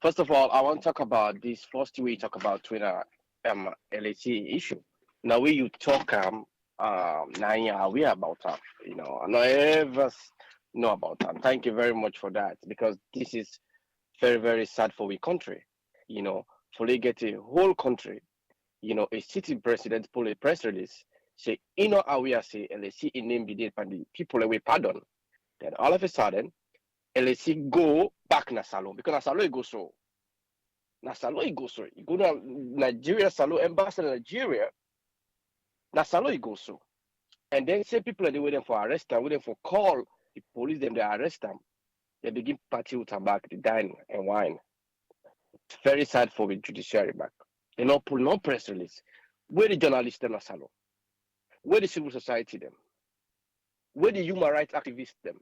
First of all, I want to talk about this first way you talk about Twitter LAC issue. Now when you talk now you're aware about that, you know, I not ever know about that. Thank you very much for that because this is very, very sad for we country, you know, for they get a whole country, you know, a city president pull a press release, say, you know, how we are say, LAC in name be and the people away pardon. Then all of a sudden, LAC go back na salon because na salon go so. Na salon go so. You go to Nigeria salon embassy in Nigeria. Na salon go so. And then say people are waiting for arrest them, waiting for call the police them they arrest them. They begin party with tobacco, the dine and wine. It's very sad for the judiciary back. They not pull no press release. Where the journalists them na salon? Where the civil society them? Where the human rights activists them?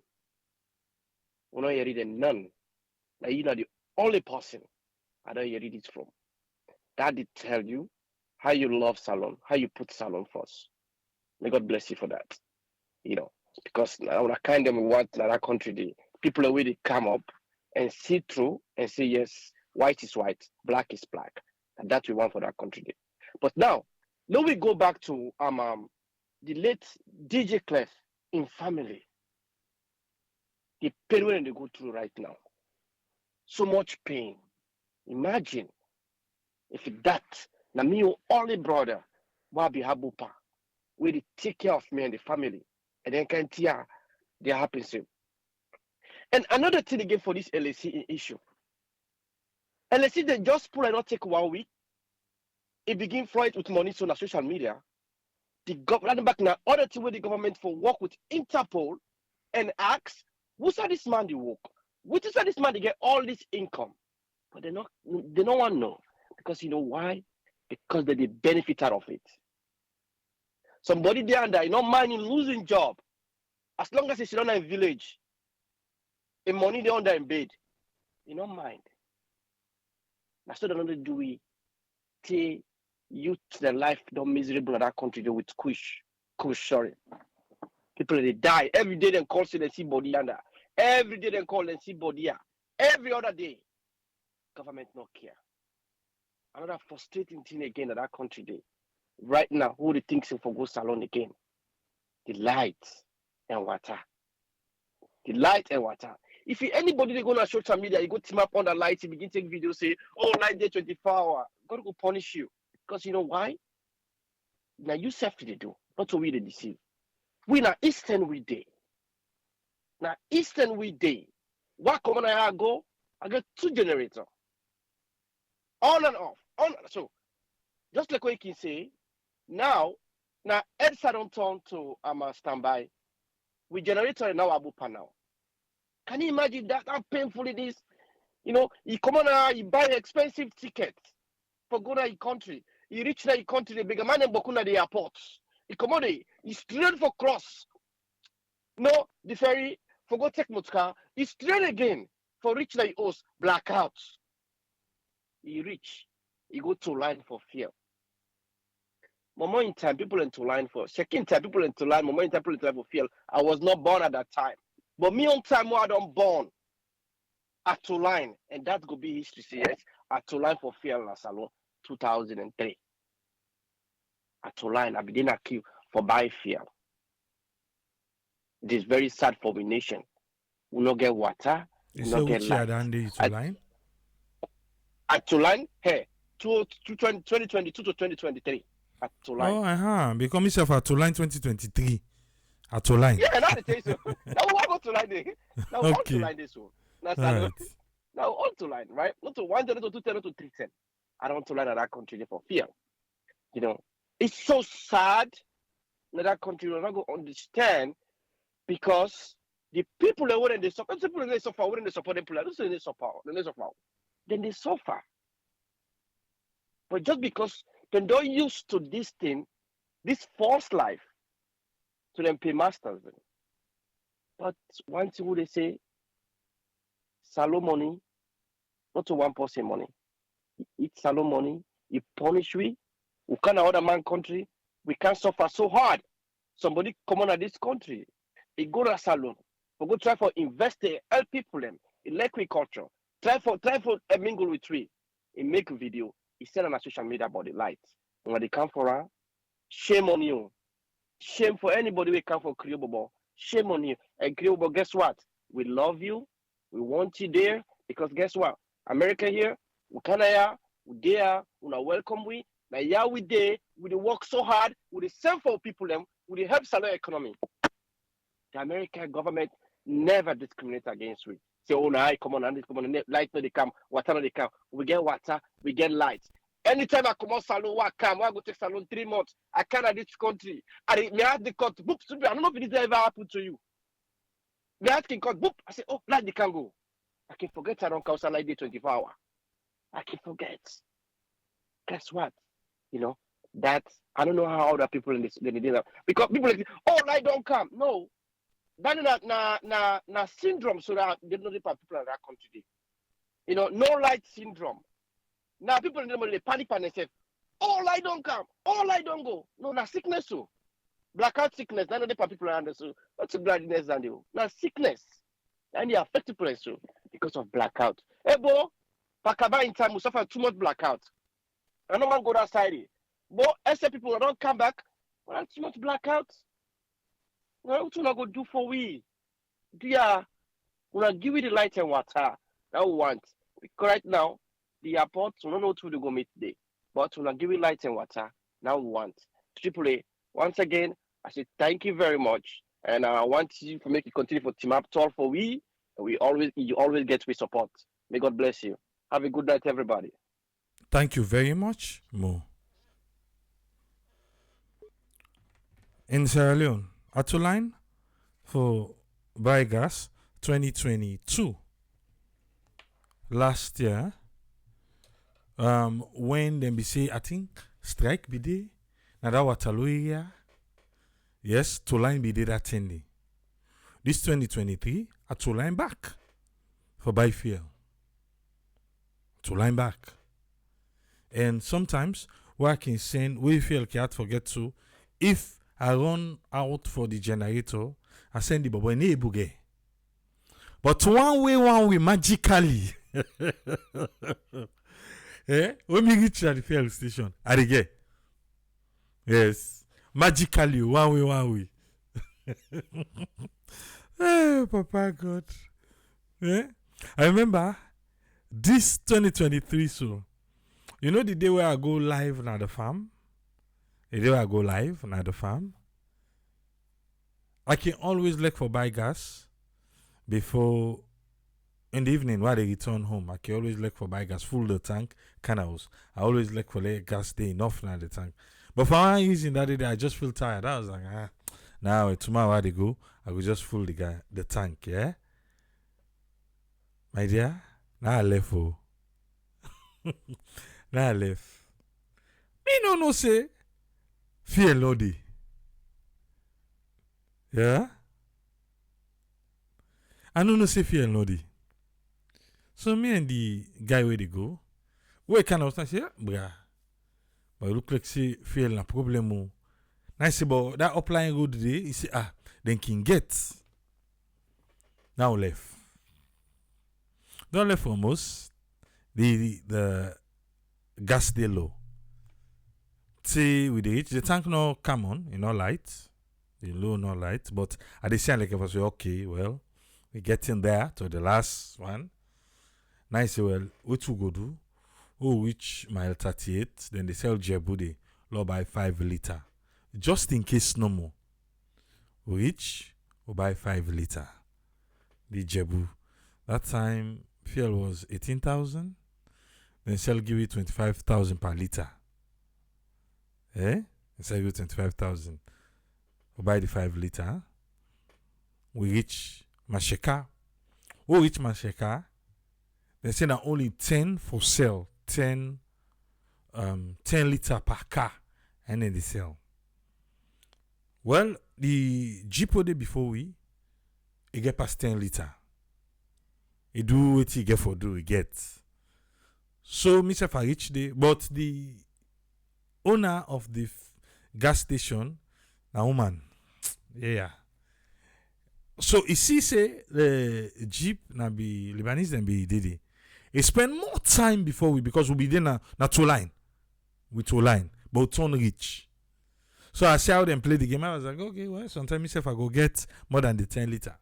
We don't hear them none. Like you know the only person I don't hear it from. That did tell you how you love salon, how you put salon first. May God bless you for that. You know, because now I kind of want that country the people are really come up and see through and say yes, white is white, black is black. And that we want for that country day. But now we go back to the late DJ Clef in family. The pain when they go through right now. So much pain. Imagine if that na me only brother Wabi Habupa where they take care of me and the family and then can tear they happen to. And another thing again for this LAC issue. LAC they just pull and not take 1 week. It begin flight with money so on social media. The government back now other thing where the government for work with Interpol and ask who's this man they work? Which is why this man they get all this income? But they don't want to know. Because you know why? Because they benefit out of it. Somebody there and there, you know, mind in losing job. As long as it's not in village, the money they under in bed, you don't mind. That's what they don't do it. Say youth their life don't miserable in that country with kush, sorry. People they die. Every day they call say they see body under. Every day they call and see body here. Every other day. Government not care. Another frustrating thing again in that country day. Right now, who they think for go salon again? The lights and water. The light and water. If anybody they go on social media, you go team up on the lights, you begin take video, say, oh, light day 24 hours. God will punish you. Because you know why? Now you safety they do, not we they deceive. We na Eastern we day. Now Eastern we day. What come on I go? I get 2 generators. On and off. So just like what you can say, now EDSA don't turn to a standby. We generator now Abupa now. Can you imagine that how painful it is? You know, you come on now, you buy expensive tickets for go to your country. You reach that your country, the bigger man and Bokuna the airport. You come on, you straight for cross. No, the ferry for go take Mutka. You straight again for reach that you host blackout. You reach, you go to line for fear. Moment in time, people into line for second time, people into line, moment in time, people into line for fear. I was not born at that time. But me on time, I don't born at to line, and that could be history. Yes, at to line for fear in Salon 2003. At to line, I begin a queue for buy fear. It is very sad for the nation. We not get water, we not get light. At to line, hey, 2022 to 2023. At to line. Oh, become yourself at to line 2023. At to line. Yeah, that's the case. Now we go to line there. Now we to line this one. Now on to line, right? Not to 110 to 210 to 310. I don't want to line at that country for fear. You know, it's so sad that country will not go understand because the people that wouldn't they support people they suffer, wouldn't they support the people? They suffer. Then they suffer. But just because they don't used to this thing, this false life, to them pay masters. But one thing would they say, salo money, not to one person money. It's salo money, you punish we can't other man country, we can't suffer so hard. Somebody come on at this country, he go to a salon, we go try for invest there, help people them in agriculture, try for a mingle with tree, he make a video, he send on a social media about the light. When they come for her, shame on you. Shame for anybody who come for Kriobobo. Shame on you. And Kriobobo, guess what? We love you. We want you there because guess what? America here, we Canada, we there, we are welcome we. Now yeah, we there, we work so hard, we send for people them, we help salary economy. The American government never discriminate against we. Say, oh no, I come on, and this come on, light no they come, water no they come. We get water, we get light. Anytime I come out salon, I go take salon 3 months. I can't at this country. I may ask the court, boop, I don't know if this ever happened to you. They asking court, boop. I say, oh, like they can go. I can forget I don't count like day 24 hours. I can forget. Guess what? You know, that I don't know how other people in this they did that. Because people like, oh, light don't come. No. That na syndrome so that they don't know people in that country. You know, no light syndrome. Now people in the panic and they say, oh, light don't come, oh, light don't go. No, na sickness so. Blackout sickness, none of the people around us. So what's the gladness than you? Now sickness. And they affect people so because of blackout. Hey boy, Pakaba in time we suffer too much blackout. I don't man go outside. But as people don't come back, well, too much blackout. Well, what you not go do for we? Dear, we not give you the light and water that we want. Because right now, the airport, we don't know who to go meet today. But we not give you light and water now we want. AAA, once again, I say thank you very much. And I want you to make it continue for Team Up Tall for we. You always get with support. May God bless you. Have a good night, everybody. Thank you very much, Mo. In Sierra Leone, Atoline for biogas 2022. Last year, when them be say, I think strike be day, now that Waterloo area, yes, to line be day that 10 day. This 2023, to line back for biofuel. To line back. And sometimes, what I can send, we feel can't forget to, if I run out for the generator, I send the bobo in a bougie. But one way, magically, when we reach at the fuel station, I get. Yes, magically, one way. Hey, Papa God. I remember this 2023, so You know the day where I go live na the farm? The day where I go live na the farm? I can always look for buy gas before in the evening while they return home. I can always look for buy gas, full the tank, canals. I always look for the gas day enough now the tank. But for one reason that day, I just feel tired. I was like, now tomorrow while they go, I will just full the tank, yeah? My dear, now I left for. Now I left. Me no say fear lodi. Yeah? I no say fear lodi. So me and the guy where they go, we kind of say, bruh. But it look like say fear na problem. Now I say, but that upline road today, he say, then can get. Now left. Don't left almost. The gas dey low. See with the tank no come on, no light. The low no light. But at the same like if I say, okay, well, we getting there to the last one. Now I say, well, what we go do? Oh, reach mile 38, then they sell Jebu they low buy 5 liter. Just in case no more. We reach, we buy 5 liter. The Jebu. That time fuel was 18,000. Then Shell give you 25,000 per liter. Shell give you 25,000. We buy the 5 liter. We reach Masheka. We reach Masheka. They say that only 10 for sale. 10 liter per car. And then they sell. Well, the Jeep day before it get past 10 liter. He do what he get for do, he get. So, Mr. Farich day, but the owner of the gas station, na woman. Yeah. So, he see say the Jeep na be Lebanese than be Didi. He spend more time before because we be there na two line. With two line. But turn rich. So, I see how them play the game. I was like, okay, well, sometimes if I go get more than the 10 liter.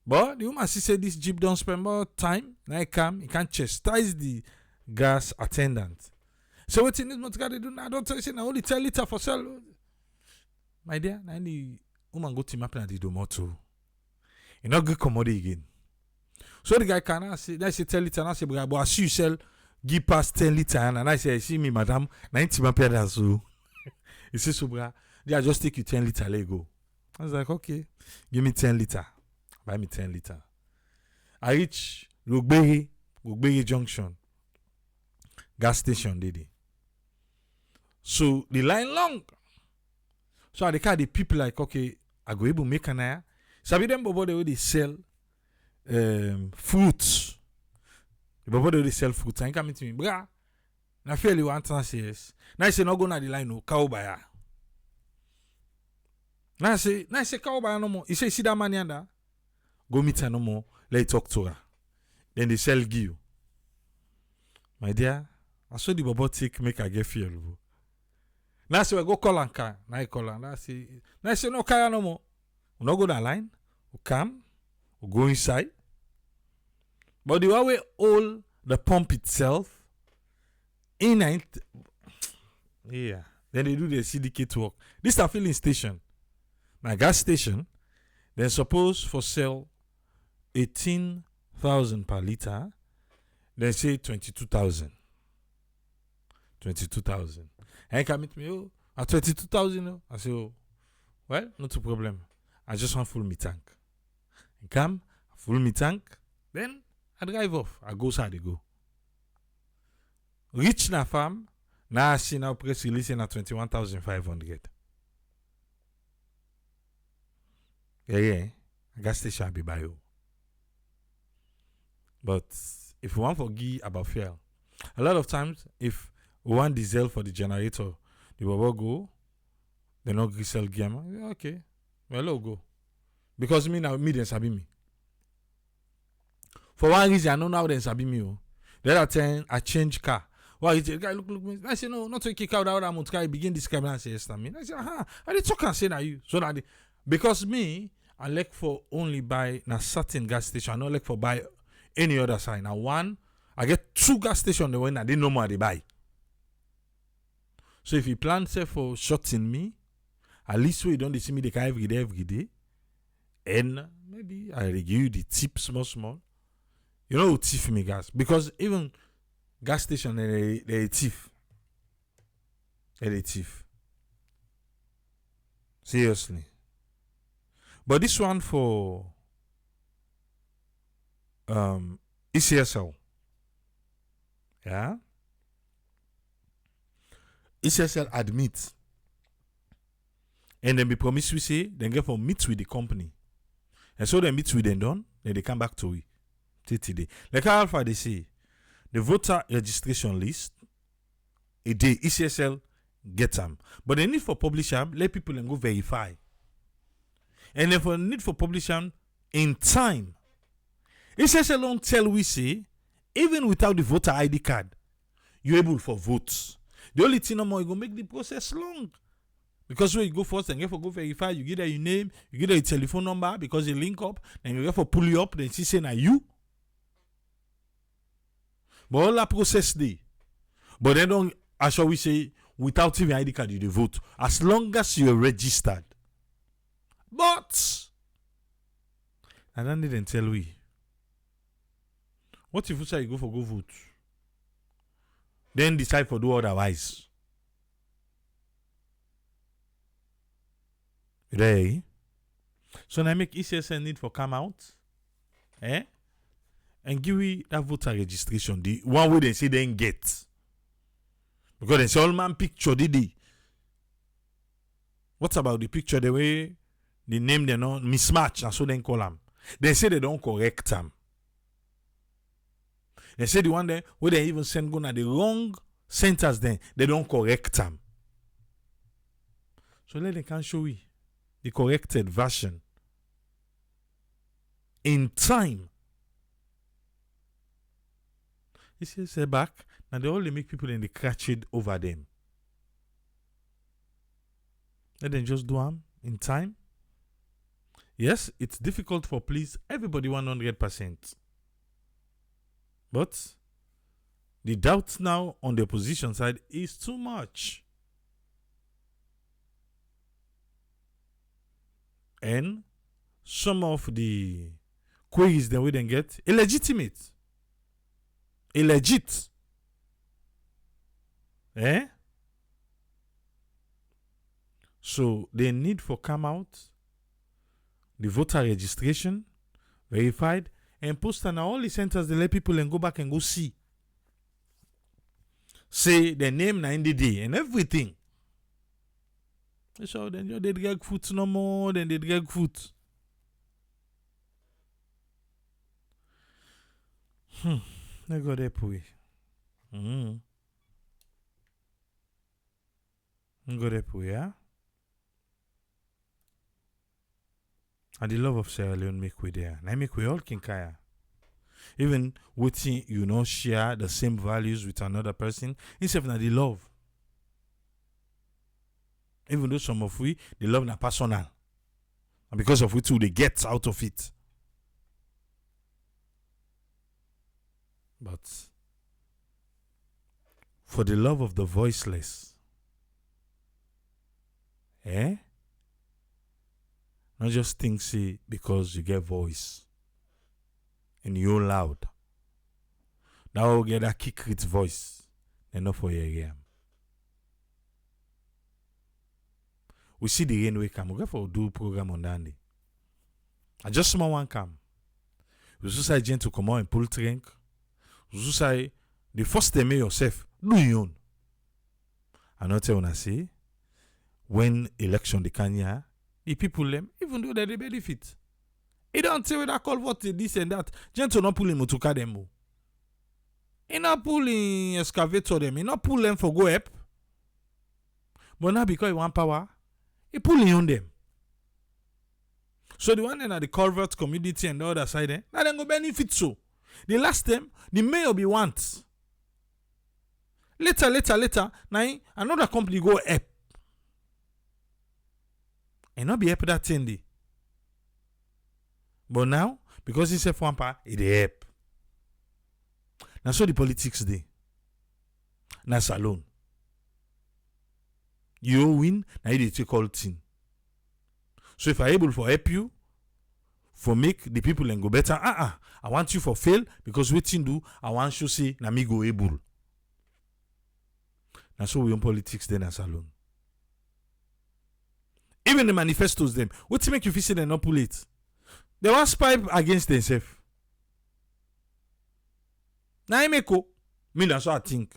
But the woman she said this Jeep don't spend more time. Now he can't chastise the gas attendant. So what in this month got to do now? Don't tell you now only 10 liter for sale. My dear, now the woman go to him up and the motor. You not good commodity again. So the guy can say, I say 10 liter, and I say, but I see you sell give past 10 liter, and I say, I see me, madam, 90 ma so. He says, so bra, I just take you 10 liter, let go. I was like, okay, give me 10 liter. Buy me 10 liter. I reach Lugberi Junction. Gas station, Didi. So the line long. So I the people like, okay, I go able make an eye. Sabi them bobo they sell fruits. The bobo they sell fruits. And come to me, bra. Na fairly one time says. Now I say no go na the line no cow buyer. Now I say cow buyer no more. He say see that man yanda. Go meet her no more. Let talk to her. Then they sell give you. My dear, I saw the bobo take make I get fuel. Now I say we go call and car. Now I call her. Now I say no car no more. We no go that line. We come. We go inside. But the way all the pump itself in it, yeah. Then they do the CDK work. This is a filling station. My gas station. Then suppose for sale 18,000 per liter. Then say 22,000. 22,000. And come meet me, at 22,000. I say, well, not a problem. I just want full me tank. And come, full me tank. Then I drive off. I go side, I go. Reach na farm. Now I see now press release at 21,500. Yeah. Gas station be by you. But if we want to give about fuel, a lot of times if we want diesel for the generator, the baba go, they not sell game. Okay, well I'll go. Because me now me then sabi me. For one reason I know now then sabi me. The other time I change car. Why the guy look me? I say no, not to kick out that amount. Guy begin this camera and say yes to me. I say I did talk and say na you. So that because me I like for only buy a certain gas station. I not like for buy any other side. Now one I get 2 gas stations when I didn't know more they buy. So if you plan say for shorting me, at least we don't see me the car every day, and maybe I give you the tip small. You know who thief me gas? Because even gas station they thief. They thief. Seriously. But this one for ECSL. Yeah. ECSL admit. And then be promise we say, then get for meet with the company. And so they meet with them done, then they come back to it. Today. Like how Alpha they say, the voter registration list, a day ECSL get them. But the need for publish them, let people and go verify. And then for need for publish them in time. ECSL don't tell we say, even without the voter ID card, you're able for votes. The only thing no more, you go make the process long. Because when you go first and get for go verify, you get your name, you get your telephone number because you link up, and you get for pull you up, then she say na you. But all that process dey. But they don't actually we say without even ID card you dey vote. As long as you're registered. But and then they didn't tell we. What if you say you go for go vote? Then decide for do otherwise. Right? So now make ECSN need for come out, and give we that voter registration, the one way they say they get. Because they say all man picture did they. What about the picture the way the name they not mismatch and so they call them? They say they don't correct them. They say the one there where they even send go na the wrong centers then they don't correct them. So let them can show we the corrected version in time. This is a back. Now they only make people in the catch it over them. Let them just do them in time. Yes, it's difficult for please everybody 100%. But the doubt now on the opposition side is too much. And some of the queries that we then get illegitimate. Illegit. So they need for come out the voter registration verified and post on all the centers they let people and go back and go see. Say the name na in the day and everything. So then you they drag foot no more, then they drag foot. They go there pui. Go there pui, yeah? And the love of Sierra Leone make we there. And I make we all kinkaya. Even waiting, you know, share the same values with another person, instead of the love. Even though some of we, the love na personal. And because of we too, they get out of it. But for the love of the voiceless, not just think say because you get voice and you're loud. Now we'll get that kick its voice. And not for your game. We see the rain we come. We go for do program on Dandy. I just small one come. We just say gent to come out and pull drink. We just say the first time yourself do your own. I not tell una say when election the Kenya, the people them even though they benefit. He don't say when I call vote this and that. Gent to not pull him to car them. He not pull in excavator them. He not pull them for go up. But now because he want power. He pulling on them. So the one in the culvert community and the other side, now they go benefit so. The last time, the mayor be want. Later, now another company go up. And not be help that thing day. But now, because it's a one part, it help. Now so the politics dey. Na salon. You win, now you dey take all thing. So if I able for help you, for make the people and go better, I want you for fail because wetin do, I want you say na me go able. Now so we on politics then na salon. Even the manifestos them, what make you feel say they not pull it? They want spy against themselves. Now I make me that's what I think.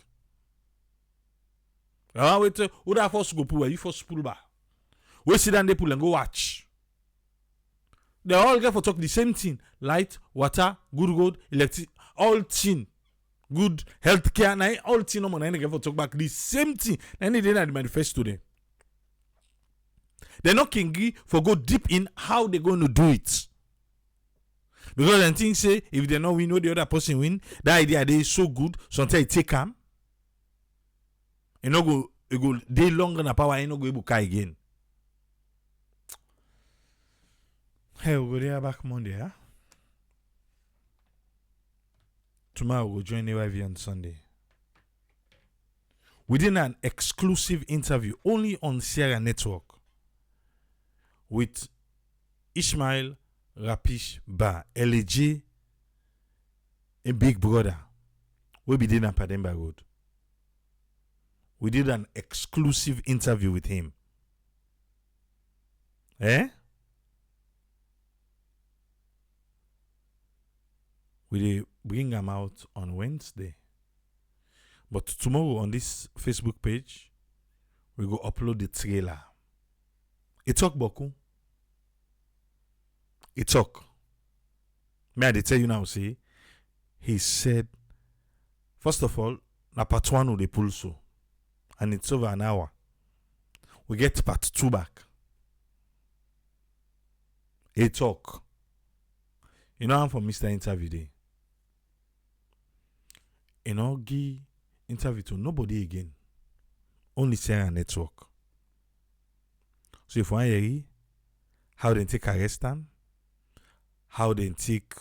Wait, who that first go pull where you first pull back? We sit down they pull and go watch. They all get for talk the same thing. Light, water, good road, electric, all thing. Good healthcare, now all thing no money get for talk back the same thing. Any day that manifesto them. They're not king for go deep in how they're going to do it. Because I think say if they not win, no the other person win. That idea they is so good. Sometimes it take them. It go day longer than power. It no go able to again. Hey, we'll go there back Monday, huh? Tomorrow we'll join AYV on Sunday. We did an exclusive interview only on Sierra Network with Ishmael Rapish Ba, LG, a big brother. We be doing on Pademba Road. We did an exclusive interview with him. We bring him out on Wednesday. But tomorrow on this Facebook page, we go upload the trailer. It talk Boku. It talk. May I tell you now, see? He said, first of all, na part 1 of the pull so. And it's over an hour. We get part 2 back. He talk. You know, I'm from Mr. Interview Day. You know, give interview to nobody again. Only Sierra Network. So if you want to hear how they take arrest them, how they take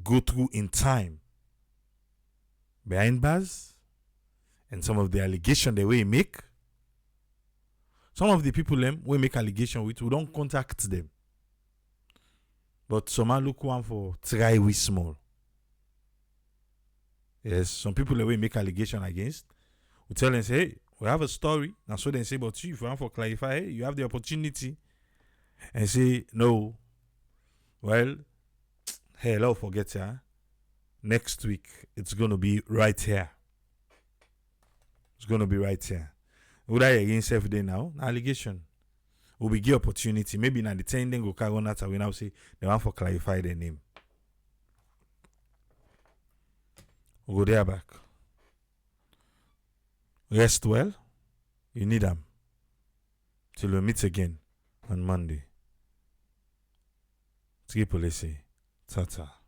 go through in time behind bars, and some of the allegation they will make. Some of the people them we make allegation with, we don't contact them. But some look one for try we small. Yes, some people that we make allegation against, we tell them, say, hey, we have a story. And so they say, but you, if you want to clarify, hey, you have the opportunity. And say, no. Well, hey, I'll forget ya. Next week, it's going to be right here. It's going to be right here. Would I against every day now? Allegation. Will be give opportunity. Maybe now the 10 then go carry on that. We now say, they want to clarify their name. We'll go there back. Rest well. You need them. Till we meet again on Monday. Triple A. Ta-ta.